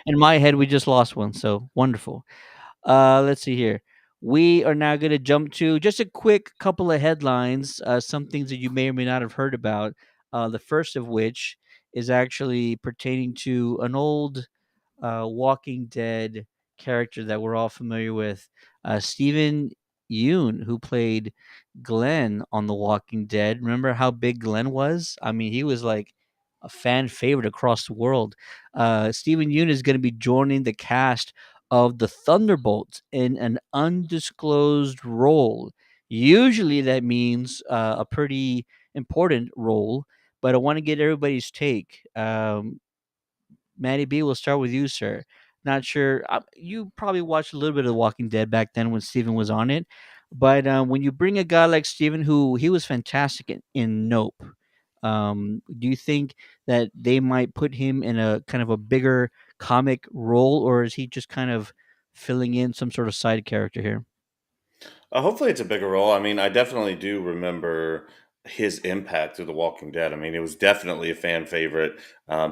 Speaker 1: in my head. We just lost one. So wonderful. Let's see here. We are now going to jump to just a quick couple of headlines, some things that you may or may not have heard about. The first of which is actually pertaining to an old Walking Dead character that we're all familiar with, Stephen Yoon, who played Glenn on The Walking Dead. Remember how big Glenn was? I mean, he was like a fan favorite across the world. Stephen Yoon is going to be joining the cast of the Thunderbolts in an undisclosed role. Usually that means a pretty important role, but I want to get everybody's take. Matty B, we'll start with you, sir. Not sure. You probably watched a little bit of The Walking Dead back then when Steven was on it. But when you bring a guy like Steven, who he was fantastic in Nope, do you think that they might put him in a kind of a bigger comic role, or is he just kind of filling in some sort of side character here?
Speaker 2: Hopefully, it's a bigger role. I mean, I definitely do remember his impact through The Walking Dead. I mean, it was definitely a fan favorite.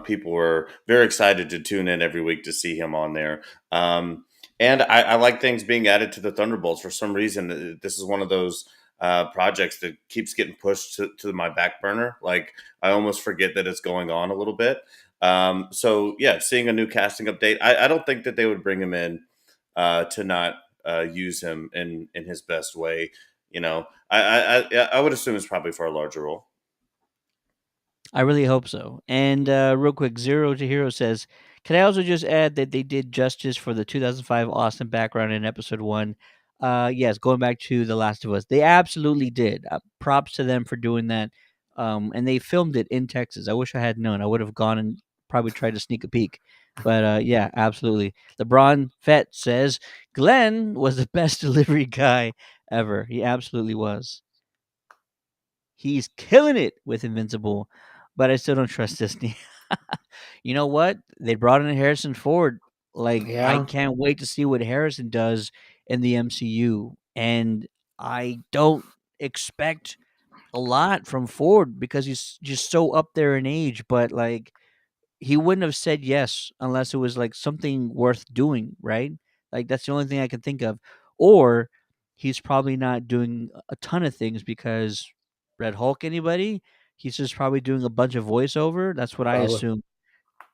Speaker 2: People were very excited to tune in every week to see him on there. And I like things being added to the Thunderbolts. For some reason, this is one of those projects that keeps getting pushed to my back burner. Like, I almost forget that it's going on a little bit. So, yeah, seeing a new casting update, I don't think that they would bring him in to not use him in his best way. I would assume it's probably for a larger role.
Speaker 1: I really hope so. And real quick, Zero to Hero says, can I also just add that they did justice for the 2005 Austin background in episode 1? Yes, going back to The Last of Us. They absolutely did. Props to them for doing that. And they filmed it in Texas. I wish I had known. I would have gone and probably tried to sneak a peek. But yeah, absolutely. LeBron Fett says, Glenn was the best delivery guy ever. He absolutely was. He's killing it with Invincible, but I still don't trust Disney. You know what? They brought in Harrison Ford. Like, I
Speaker 3: Yeah.
Speaker 1: can't wait to see what Harrison does in the MCU. And I don't expect a lot from Ford because he's just so up there in age, but like he wouldn't have said yes unless it was like something worth doing, right? Like that's the only thing I can think of. Or he's probably not doing a ton of things because Red Hulk anybody? He's just probably doing a bunch of voiceover. That's what I
Speaker 3: Probably.
Speaker 1: assume.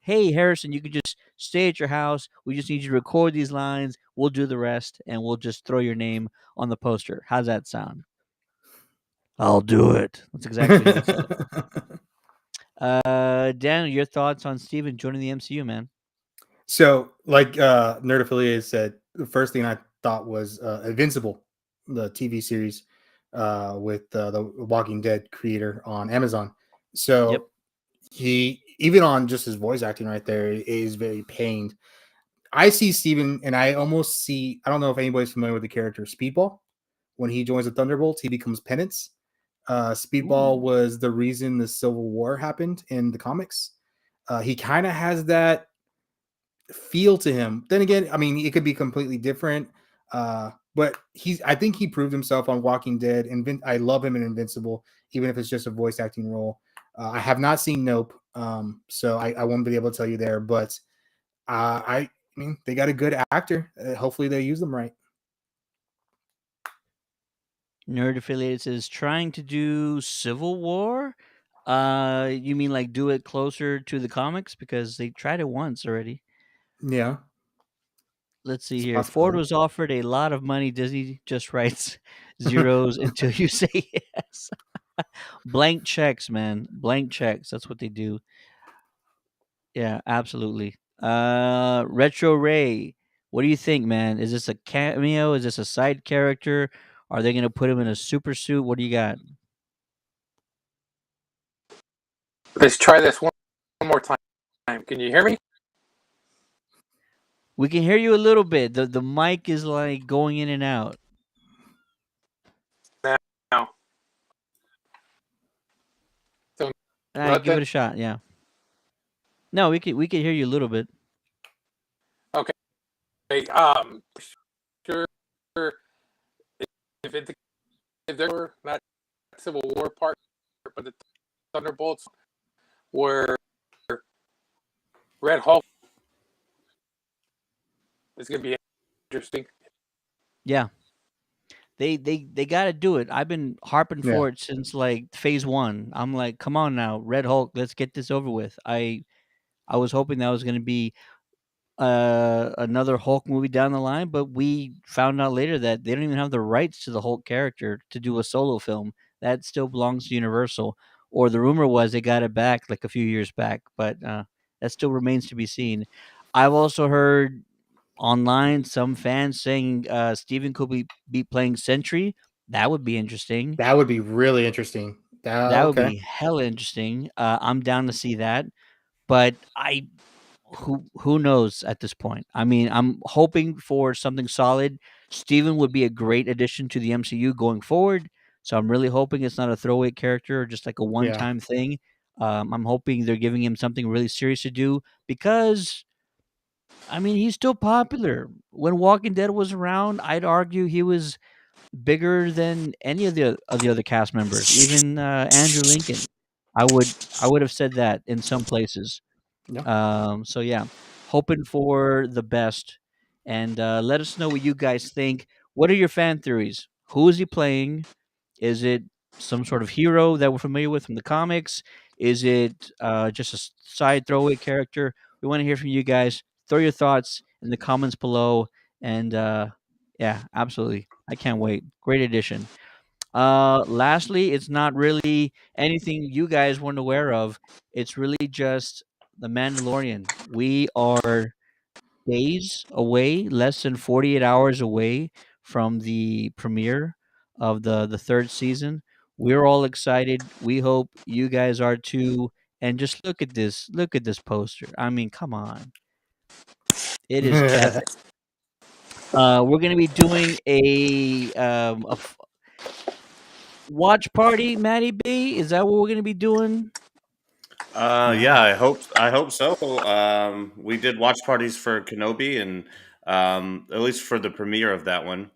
Speaker 1: Hey Harrison, you could just stay at your house. We just need you to record these lines. We'll do the rest and we'll just throw your name on the poster. How's that sound? I'll do it. That's exactly what he would say. Daniel, your thoughts on Steven joining the MCU, man?
Speaker 3: So, like Nerd Affiliated said, the first thing I thought was Invincible, the TV series with the Walking Dead creator on Amazon.
Speaker 1: Yep.
Speaker 3: So he, even on just his voice acting right there, is very pained. I see Steven, and I almost see, I don't know if anybody's familiar with the character Speedball. When he joins the Thunderbolts, he becomes Penance. Speedball
Speaker 1: Ooh.
Speaker 3: was the reason the Civil War happened in the comics. He kind of has that feel to him. Then again, I mean, it could be completely different. But I think he proved himself on Walking Dead. And I love him in Invincible, even if it's just a voice acting role. I have not seen Nope, so I won't be able to tell you there. But I mean, they got a good actor. Hopefully, they use them right.
Speaker 1: Nerd affiliates is trying to do Civil War. You mean like do it closer to the comics because they tried it once already.
Speaker 3: Yeah,
Speaker 1: Let's see
Speaker 3: it's a
Speaker 1: here. Ford
Speaker 3: possibility.
Speaker 1: was offered a lot of money. Disney just writes zeros until you say yes. Blank checks, man. Blank checks. That's what they do. Yeah, absolutely. Retro Ray, what do you think, man? Is this a cameo? Is this a side character? Are they gonna put him in a super suit? What do you got?
Speaker 5: Let's try this one more time. Can you hear me
Speaker 1: We can hear you a little bit. The mic is like going in and out.
Speaker 5: now? So
Speaker 1: Give it
Speaker 5: nothing.
Speaker 1: a shot. Yeah. No, we can hear you a little bit.
Speaker 5: Okay. Sure. If it if there were not Civil War part, but the Thunderbolts were Red Hulk is going to be interesting.
Speaker 1: Yeah. They got to do it. I've been harping
Speaker 3: Yeah,
Speaker 1: for it since like phase 1. I'm like, "Come on now, Red Hulk, let's get this over with." I was hoping that was going to be another Hulk movie down the line, but we found out later that they don't even have the rights to the Hulk character to do a solo film. That still belongs to Universal. Or the rumor was they got it back like a few years back, but that still remains to be seen. I've also heard online some fans saying Steven could be playing Sentry. That would be interesting.
Speaker 3: that would be really interesting.
Speaker 1: That would
Speaker 3: Okay.
Speaker 1: be hella interesting. I'm down to see that, but I who knows at this point? I mean, I'm hoping for something solid. Steven would be a great addition to the MCU going forward. So I'm really hoping it's not a throwaway character or just like a
Speaker 3: Yeah.
Speaker 1: one-time thing. I'm hoping they're giving him something really serious to do because I mean he's still popular. When Walking Dead was around, I'd argue he was bigger than any of the other cast members, even Andrew Lincoln. I would have said that in some places.
Speaker 3: Yeah.
Speaker 1: So yeah, hoping for the best, and let us know what you guys think. What are your fan theories? Who is he playing? Is it some sort of hero that we're familiar with from the comics? Is it just a side throwaway character? We want to hear from you guys. Throw your thoughts in the comments below, and yeah, absolutely, I can't wait. Great addition. Lastly, it's not really anything you guys weren't aware of. It's really just The Mandalorian. We are days away, less than 48 hours away from the premiere of the third season. We're all excited. We hope you guys are too. And just look at this. Look at this poster. I mean, come on. It is epic. We're gonna be doing a watch party, Maddie B. Is that what we're gonna be doing?
Speaker 2: Yeah, I hope so. We did watch parties for Kenobi, and at least for the premiere of that one.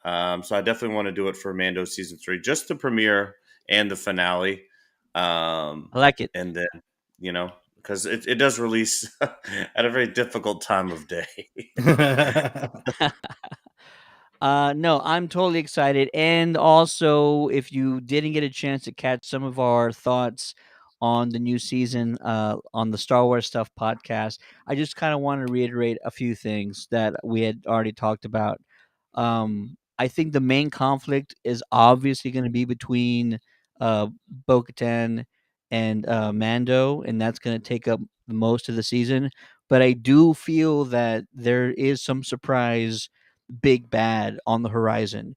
Speaker 2: So I definitely want to do it for Mando season 3, just the premiere and the finale.
Speaker 1: I like it.
Speaker 2: And then because it does release at a very difficult time of day.
Speaker 1: No, I'm totally excited. And also, if you didn't get a chance to catch some of our thoughts on the new season on the Star Wars Stuff podcast, I just kind of want to reiterate a few things that we had already talked about. I think the main conflict is obviously going to be between Bo Katan and Mando, and that's going to take up most of the season. But I do feel that there is some surprise big bad on the horizon.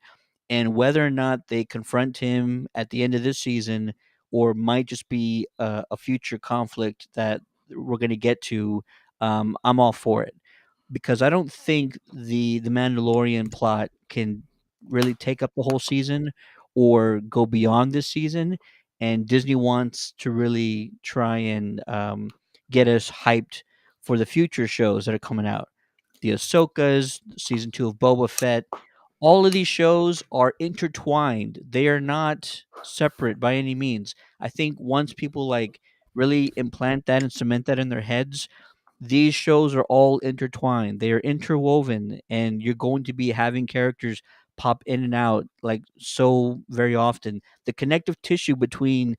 Speaker 1: And whether or not they confront him at the end of this season or might just be a future conflict that we're going to get to, I'm all for it because I don't think the Mandalorian plot can really take up the whole season or go beyond this season. And Disney wants to really try and get us hyped for the future shows that are coming out. The Ahsoka's, season 2 of Boba Fett, all of these shows are intertwined. They are not separate by any means. I think once people like really implant that and cement that in their heads, these shows are all intertwined. They are interwoven, and you're going to be having characters pop in and out like so very often. The connective tissue between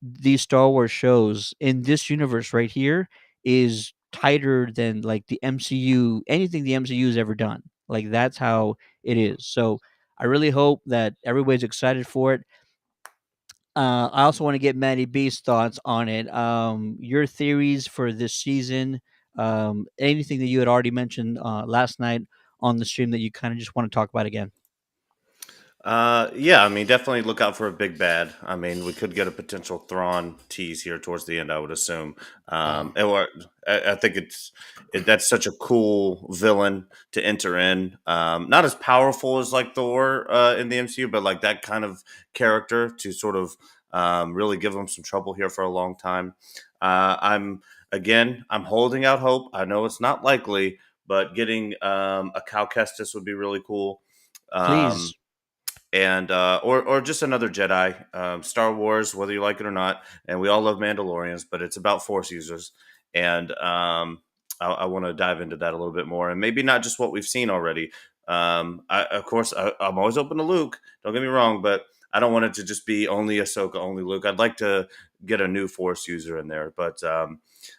Speaker 1: these Star Wars shows in this universe right here is tighter than like the MCU, anything the MCU has ever done. Like that's how it is. So I really hope that everybody's excited for it. I also want to get Matty B's thoughts on it. Your theories for this season, anything that you had already mentioned last night on the stream that you kind of just want to talk about again.
Speaker 2: Yeah, I mean, definitely look out for a big bad. I mean, we could get a potential Thrawn tease here towards the end, I would assume. I think that's such a cool villain to enter in. Not as powerful as like Thor in the MCU, but like that kind of character to sort of really give him some trouble here for a long time. I'm holding out hope. I know it's not likely, but getting a Cal Kestis would be really cool.
Speaker 1: Please.
Speaker 2: And or just another Jedi. Star Wars, whether you like it or not, and we all love Mandalorians, but it's about Force users, and I want to dive into that a little bit more, and maybe not just what we've seen already. I'm always open to Luke. Don't get me wrong, but I don't want it to just be only Ahsoka, only Luke. I'd like to get a new Force user in there, but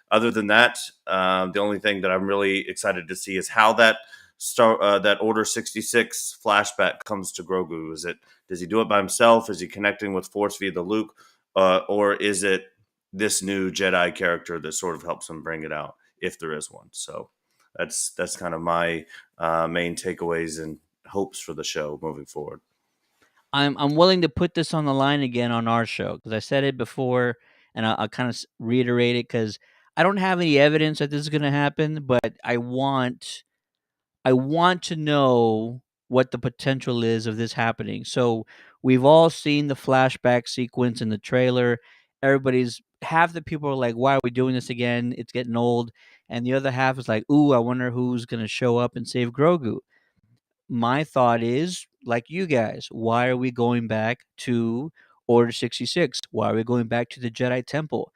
Speaker 2: other than that, the only thing that I'm really excited to see is how that Order 66 flashback comes to Grogu. Does he do it by himself? Is he connecting with Force via the Luke, or is it this new Jedi character that sort of helps him bring it out, if there is one? So that's kind of my main takeaways and hopes for the show moving forward.
Speaker 1: I'm willing to put this on the line again on our show because I said it before, and I'll kind of reiterate it because I don't have any evidence that this is going to happen, but I want to know what the potential is of this happening. So we've all seen the flashback sequence in the trailer. Everybody's half the people are like, "Why are we doing this again? It's getting old," and the other half is like, "Ooh, I wonder who's going to show up and save Grogu." My thought is like you guys, why are we going back to Order 66? Why are we going back to the Jedi Temple?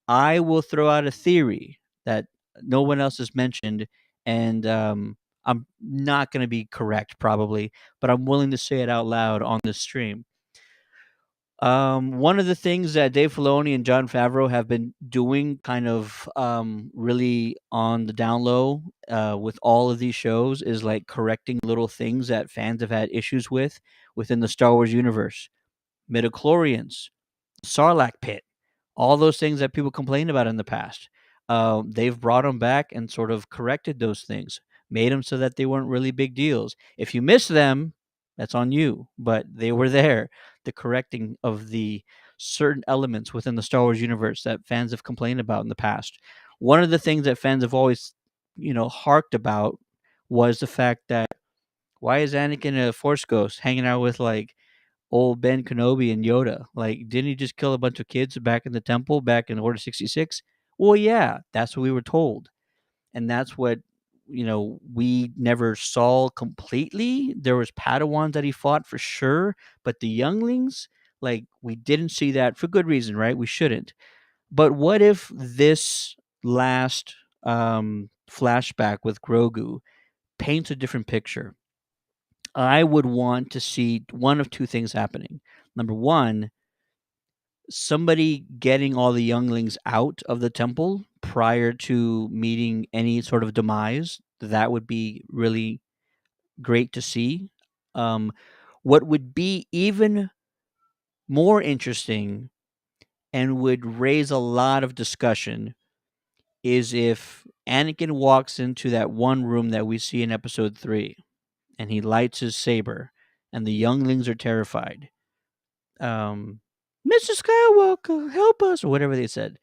Speaker 1: I will throw out a theory that no one else has mentioned, and I'm not going to be correct probably, but I'm willing to say it out loud on the stream. One of the things that Dave Filoni and Jon Favreau have been doing, kind of really on the down low, with all of these shows, is like correcting little things that fans have had issues with within the Star Wars universe. Midichlorians, Sarlacc pit, all those things that people complained about in the past. They've brought them back and sort of corrected those things, made them so that they weren't really big deals. If you miss them, that's on you, but they were there. The correcting of the certain elements within the Star Wars universe that fans have complained about in the past. One of the things that fans have always, harked about was the fact that why is Anakin a Force ghost hanging out with like old Ben Kenobi and Yoda? Like, didn't he just kill a bunch of kids back in the temple, back in Order 66? Well, yeah, that's what we were told. And that's what, we never saw completely. There was Padawans that he fought for sure, but the younglings, like, we didn't see that for good reason, right? We shouldn't. But what if this last flashback with Grogu paints a different picture? I would want to see one of two things happening. Number one, somebody getting all the younglings out of the temple prior to meeting any sort of demise. That would be really great to see. What would be even more interesting and would raise a lot of discussion is if Anakin walks into that one room that we see in episode 3 and he lights his saber and the younglings are terrified. Mr. Skywalker, help us, or whatever they said.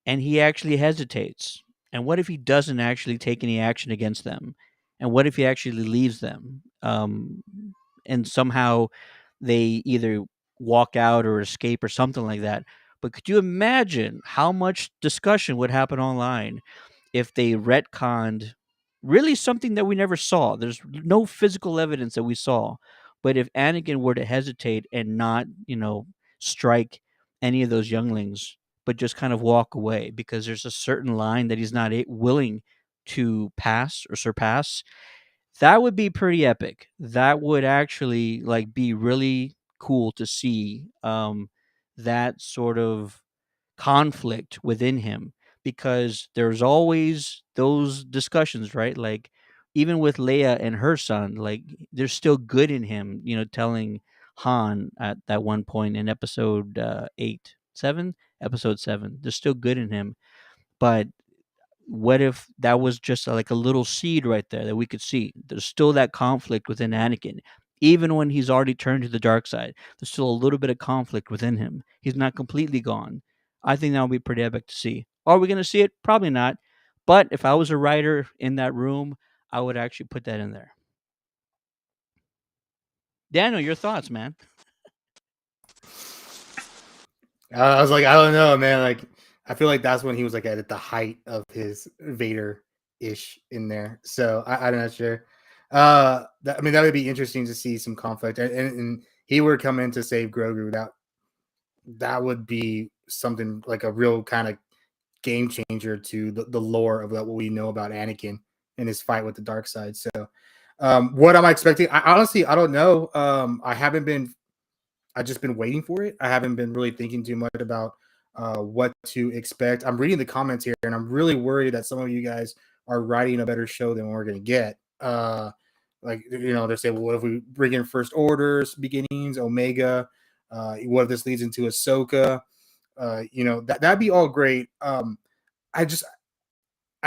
Speaker 1: And he actually hesitates. And what if he doesn't actually take any action against them? And what if he actually leaves them? And somehow they either walk out or escape or something like that. But could you imagine how much discussion would happen online if they retconned really something that we never saw? There's no physical evidence that we saw. But if Anakin were to hesitate and not, strike any of those younglings, but just kind of walk away because there's a certain line that he's not willing to pass or surpass, That would be pretty epic. That would actually like be really cool to see that sort of conflict within him, because there's always those discussions, right? Like even with Leia and her son, like there's still good in him, telling Han at that one point in episode 8, 7, episode 7, there's still good in him. But what if that was just like a little seed right there that we could see? There's still that conflict within Anakin. Even when he's already turned to the dark side, there's still a little bit of conflict within him. He's not completely gone. I think that would be pretty epic to see. Are we going to see it? Probably not. But if I was a writer in that room, I would actually put that in there. Daniel, your thoughts, man?
Speaker 3: I was like, I don't know, man. Like, I feel like that's when he was like at the height of his Vader ish in there. So I'm not sure. I mean, that would be interesting to see some conflict, and he were coming to save Grogu. That would be something like a real kind of game changer to the lore of what we know about Anakin and his fight with the dark side. So, what am I expecting? I honestly, I don't know. I've just been waiting for it. I haven't been really thinking too much about what to expect. I'm reading the comments here, and I'm really worried that some of you guys are writing a better show than we're going to get. They say, well, what if we bring in First Orders, Beginnings, Omega? What if this leads into Ahsoka? That'd be all great. I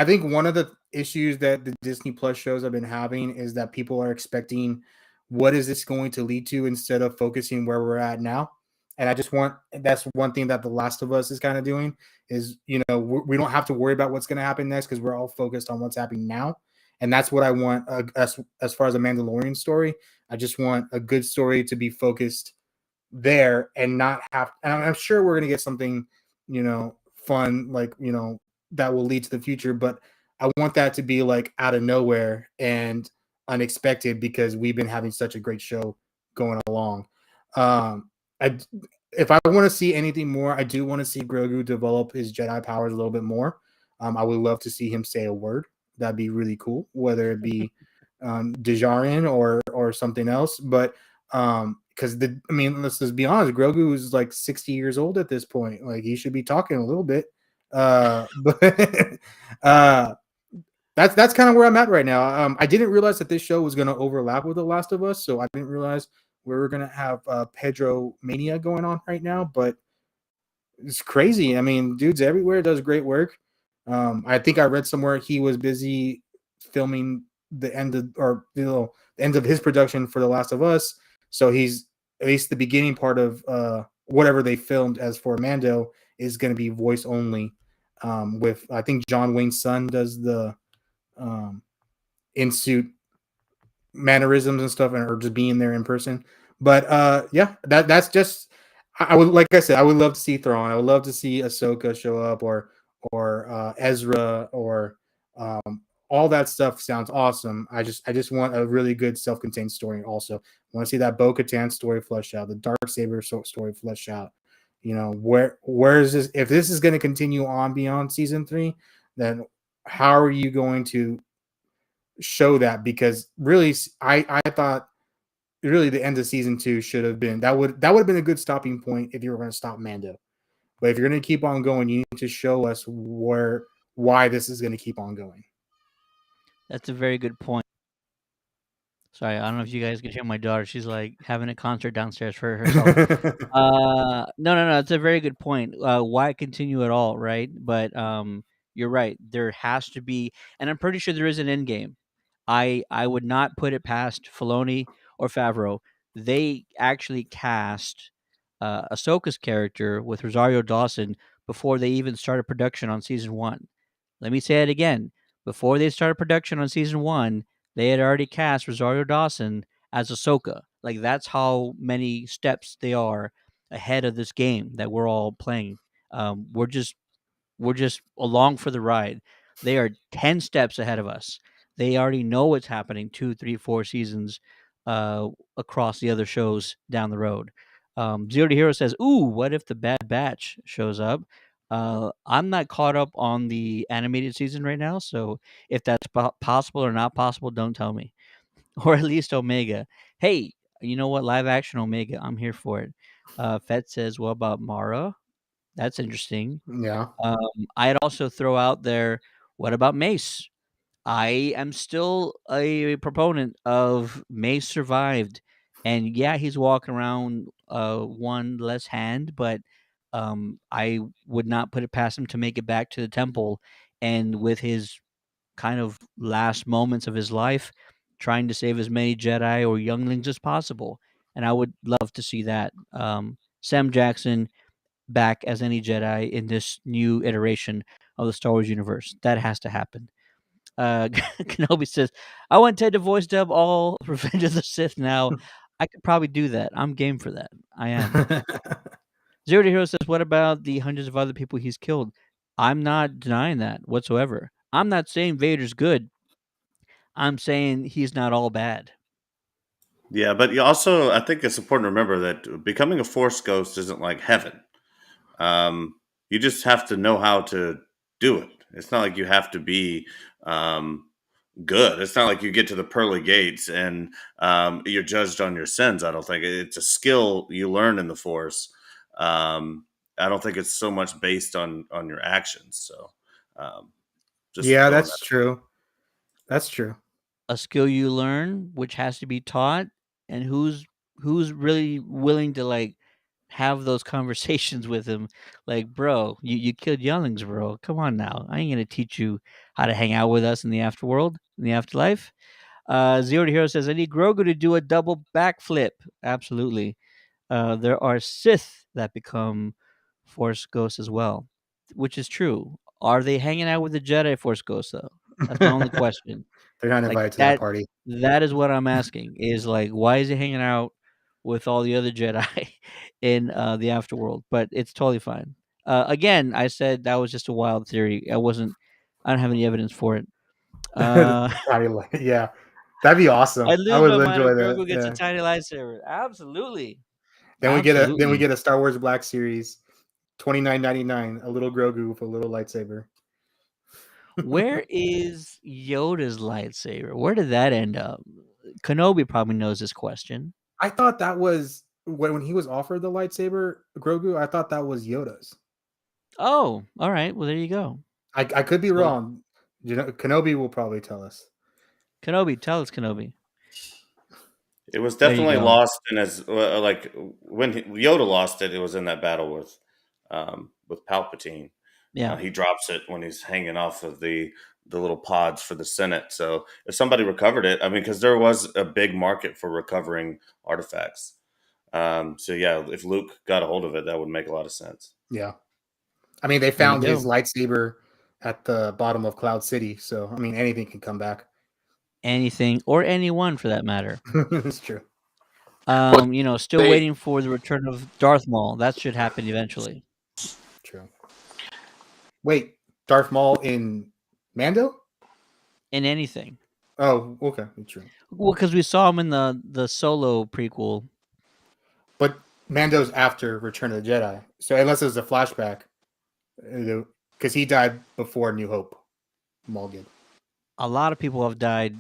Speaker 3: think one of the issues that the Disney Plus shows have been having is that people are expecting what is this going to lead to instead of focusing where we're at now. And that's one thing that The Last of Us is kind of doing is, we don't have to worry about what's going to happen next because we're all focused on what's happening now. And that's what I want as far as a Mandalorian story. I just want a good story to be focused there and not have, and I'm sure we're going to get something, fun, like, that will lead to the future, but I want that to be like out of nowhere and unexpected because we've been having such a great show going along. I If I want to see anything more, I do want to see Grogu develop his Jedi powers a little bit more. I would love to see him say a word. That'd be really cool, whether it be Djarin or something else. But because let's just be honest, Grogu is like 60 years old at this point. Like he should be talking a little bit. But that's kind of where I'm at right now. I didn't realize that this show was going to overlap with The Last of Us, so I didn't realize we were going to have Pedro Mania going on right now. But it's crazy. I mean, dude's everywhere, does great work. I think I read somewhere he was busy filming the end of his production for The Last of Us. So he's at least the beginning part of whatever they filmed as for Mando is going to be voice only. With I think John Wayne's son does the in suit mannerisms and stuff, or just being there in person. But that's just I would, like I said, I would love to see Thrawn. I would love to see Ahsoka show up, or Ezra, or all that stuff sounds awesome. I just want a really good self-contained story. Also, I want to see that Bo-Katan story flesh out, the Darksaber story flesh out. Where is this? If this is going to continue on beyond season 3, then how are you going to show that? Because really, I thought really the end of season 2 should have been that would have been a good stopping point if you were going to stop Mando. But if you're going to keep on going, you need to show us why this is going to keep on going.
Speaker 1: That's a very good point. Sorry, I don't know if you guys can hear my daughter. She's like having a concert downstairs for herself. No. It's a very good point. Why continue at all, right? But you're right. There has to be, and I'm pretty sure there is an end game. I would not put it past Filoni or Favreau. They actually cast Ahsoka's character with Rosario Dawson before they even started production on season 1. Let me say it again. Before they started production on season 1, they had already cast Rosario Dawson as Ahsoka. Like that's how many steps they are ahead of this game that we're all playing. We're just along for the ride. They are 10 steps ahead of us. They already know what's happening 2, 3, 4 seasons across the other shows down the road. Zero to Hero says, "Ooh, what if the Bad Batch shows up?" I'm not caught up on the animated season right now, so if that's possible or not possible, don't tell me. or at least Omega. Hey, you know what? Live action Omega. I'm here for it. Fett says, "What about Mara?" That's interesting.
Speaker 3: Yeah.
Speaker 1: I'd also throw out there, what about Mace? I am still a proponent of Mace survived, and yeah, he's walking around one less hand, but I would not put it past him to make it back to the temple, and with his kind of last moments of his life, trying to save as many Jedi or younglings as possible, and I would love to see that. Sam Jackson back as any Jedi in this new iteration of the Star Wars universe. That has to happen. Kenobi says, "I want Ted to voice dub all Revenge of the Sith now. I could probably do that. I'm game for that. I am." Zero to Hero says, "What about the hundreds of other people he's killed?" I'm not denying that whatsoever. I'm not saying Vader's good. I'm saying he's not all bad.
Speaker 2: Yeah, but you also, I think it's important to remember that becoming a Force ghost isn't like heaven. You just have to know how to do it. It's not like you have to be good. It's not like you get to the pearly gates and you're judged on your sins. I don't think it's a skill you learn in the Force. I don't think it's so much based on your actions. So, just
Speaker 3: Yeah,
Speaker 2: throwing
Speaker 3: that's
Speaker 2: that.
Speaker 3: true. That's true.
Speaker 1: A skill you learn, which has to be taught, and who's really willing to like have those conversations with him, like, bro, you killed younglings, bro. Come on now. I ain't gonna teach you how to hang out with us in the afterworld, in the afterlife. Zero to Hero says, "I need Grogu to do a double backflip." Absolutely. There are Sith that become Force ghosts as well, which is true. Are they hanging out with the Jedi Force ghosts though? That's my only question.
Speaker 3: They're not
Speaker 1: Like
Speaker 3: invited to that
Speaker 1: that.
Speaker 3: party.
Speaker 1: That is what I'm asking. Is like, why is he hanging out with all the other Jedi in the afterworld? But it's totally fine. Again, I said that was just a wild theory. I wasn't. I don't have any evidence for it.
Speaker 3: The
Speaker 1: Uh,
Speaker 3: party yeah. That'd be awesome.
Speaker 1: I
Speaker 3: I
Speaker 1: lose
Speaker 3: would
Speaker 1: my mind if
Speaker 3: enjoy that.
Speaker 1: Grogu gets a
Speaker 3: Yeah.
Speaker 1: tiny lightsaber. Absolutely,
Speaker 3: Then we
Speaker 1: absolutely.
Speaker 3: get a Star Wars Black Series, $29.99, a little Grogu with a little lightsaber.
Speaker 1: Where is Yoda's lightsaber? Where did that end up? Kenobi probably knows this question.
Speaker 3: I thought that was when he was offered the lightsaber, Grogu. I thought that was Yoda's.
Speaker 1: Oh, all right. Well, there you go.
Speaker 3: I could be
Speaker 1: So,
Speaker 3: wrong. You know, Kenobi will probably tell us.
Speaker 1: Kenobi, tell us, Kenobi.
Speaker 2: It was
Speaker 1: There you
Speaker 2: definitely
Speaker 1: go.
Speaker 2: lost in as like when Yoda lost it. It was in that battle with Palpatine.
Speaker 1: Yeah.
Speaker 2: He drops it when he's hanging off of the little pods for the Senate. So if somebody recovered it, I mean, because there was a big market for recovering artifacts. So yeah, if Luke got a hold of it, that would make a lot of sense.
Speaker 3: Yeah. I mean, they
Speaker 1: There you
Speaker 3: found his
Speaker 1: go.
Speaker 3: lightsaber at the bottom of Cloud City, so I mean, anything can come back.
Speaker 1: Anything or anyone for that matter.
Speaker 3: It's true.
Speaker 1: Still waiting for the return of Darth Maul. That should happen eventually.
Speaker 3: True. Wait, Darth Maul in Mando?
Speaker 1: In anything.
Speaker 3: Oh, okay, true.
Speaker 1: Well, because we saw him in the Solo prequel.
Speaker 3: But Mando's after Return of the Jedi, so unless it was a flashback, because he died before New Hope. Maul did.
Speaker 1: A lot of people have died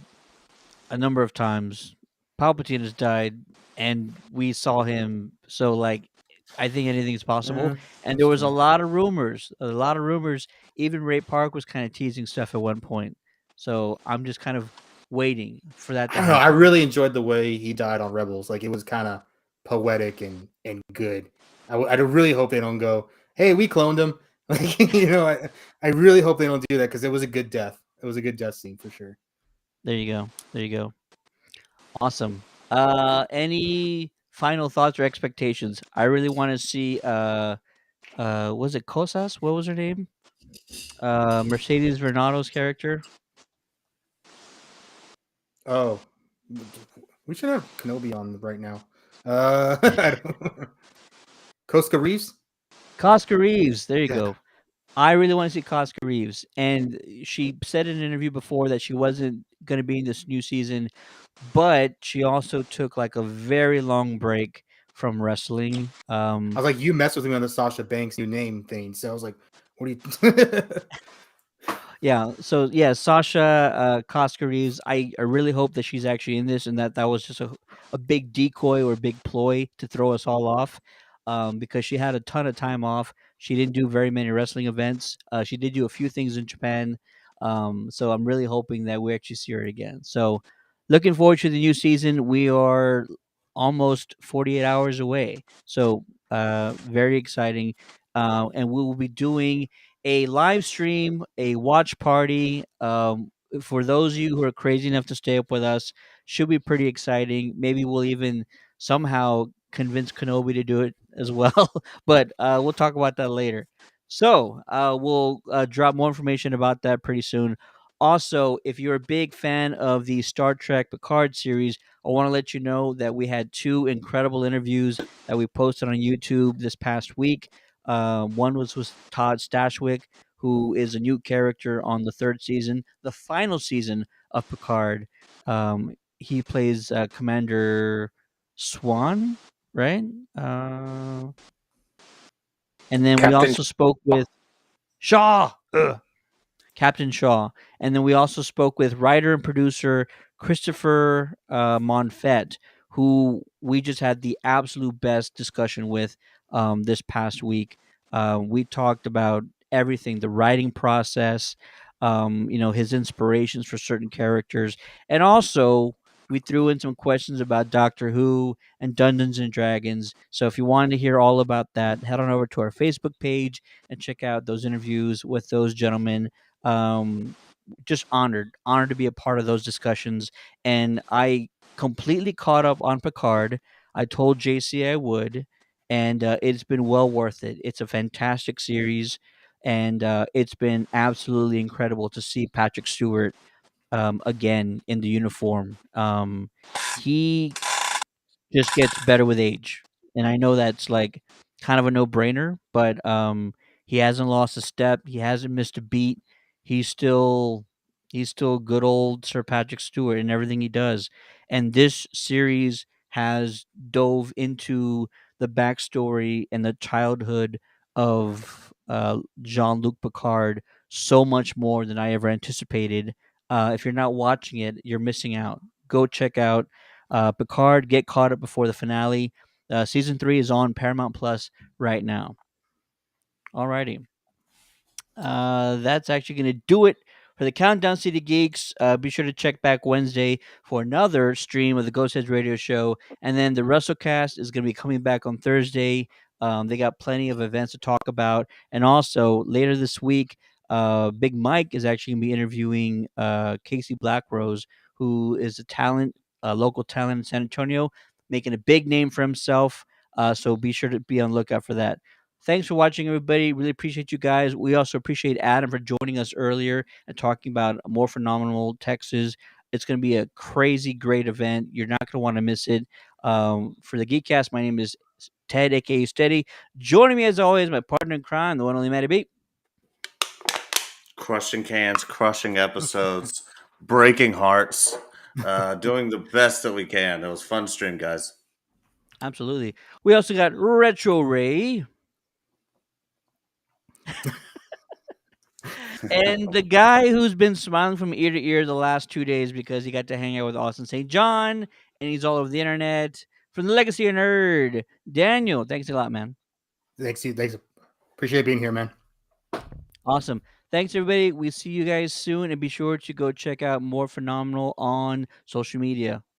Speaker 1: a number of times. Palpatine has died, and we saw him. So, like, I think anything's possible. And there was a lot of rumors. Even Ray Park was kind of teasing stuff at one point. So I'm just kind of waiting for that to
Speaker 3: I don't know. I
Speaker 1: happen.
Speaker 3: really enjoyed the way he died on Rebels. Like, it was kind of poetic and good. I really hope they don't go, "Hey, we cloned him." Like, I really hope they don't do that because it was a good death. It was a good death scene for sure.
Speaker 1: There you go. Awesome. Any final thoughts or expectations? I really want to see was it Cosas? What was her name? Mercedes Vernato's character.
Speaker 3: Oh, we should have Kenobi on right now. Koska Reeves.
Speaker 1: Cosca Reeves. There you
Speaker 3: Yeah.
Speaker 1: go. I really want to see Cosca Reeves. And she said in an interview before that she wasn't going to be in this new season, but she also took like a very long break from wrestling.
Speaker 3: I was like, you messed with me on the Sasha Banks new name thing. So I was like, what do you?
Speaker 1: Yeah. So yeah, Sasha Koska Reeves. I really hope that she's actually in this, and that was just a big decoy or a big ploy to throw us all off, because she had a ton of time off. She didn't do very many wrestling events. She did do a few things in Japan. So I'm really hoping that we actually see her again. So looking forward to the new season. We are almost 48 hours away. So very exciting. And we will be doing a live stream, a watch party. For those of you who are crazy enough to stay up with us, should be pretty exciting. Maybe we'll even somehow convince Kenobi to do it as well. But we'll talk about that later. So we'll drop more information about that pretty soon. Also, if you're a big fan of the Star Trek Picard series, I want to let you know that we had two incredible interviews that we posted on YouTube this past week. One was with Todd Stashwick, who is a new character on the third season, the final season of Picard. He plays Commander Swan, right? Uh, and then we
Speaker 5: Captain
Speaker 1: also spoke with Shaw. Captain Shaw. And then we also spoke with writer and producer Christopher Monfett, who we just had the absolute best discussion with this past week. We talked about everything, the writing process, his inspirations for certain characters, and also we threw in some questions about Doctor Who and Dungeons and Dragons. So if you wanted to hear all about that, head on over to our Facebook page and check out those interviews with those gentlemen. um, just honored to be a part of those discussions. And I completely caught up on Picard. I told JC I would, and it's been well worth it. It's a fantastic series, and it's been absolutely incredible to see Patrick Stewart again in the uniform. He just gets better with age. And I know that's like kind of a no-brainer, but he hasn't lost a step. He hasn't missed a beat. He's still he's still good old Sir Patrick Stewart in everything he does. And this series has dove into the backstory and the childhood of Jean-Luc Picard so much more than I ever anticipated. If you're not watching it, you're missing out. Go check out Picard, get caught up before the finale. Season 3 is on Paramount Plus right now. Alrighty. That's actually going to do it for the Countdown City Geeks. Be sure to check back Wednesday for another stream of the Ghost Heads Radio Show. And then the WrestleCast is going to be coming back on Thursday. They got plenty of events to talk about. And also, later this week, Big Mike is actually going to be interviewing Casey Blackrose, who is a local talent in San Antonio, making a big name for himself. So be sure to be on the lookout for that. Thanks for watching, everybody. Really appreciate you guys. We also appreciate Adam for joining us earlier and talking about Morphinominal Texas. It's going to be a crazy great event. You're not going to want to miss it. For the Geekcast, my name is Ted, aka Steady. Joining me as always, my partner in crime, the one only Matty B.
Speaker 2: Crushing cans, crushing episodes, breaking hearts, doing the best that we can. It was a fun stream, guys.
Speaker 1: Absolutely. We also got Retro Ray. And the guy who's been smiling from ear to ear the last 2 days because he got to hang out with Austin St. John and he's all over the internet from the Legacy of Nerd, Daniel. Thanks a lot, man.
Speaker 3: Thanks. Appreciate being here, man.
Speaker 1: Awesome. Thanks, everybody. We see you guys soon, and be sure to go check out More Phenomenal on social media.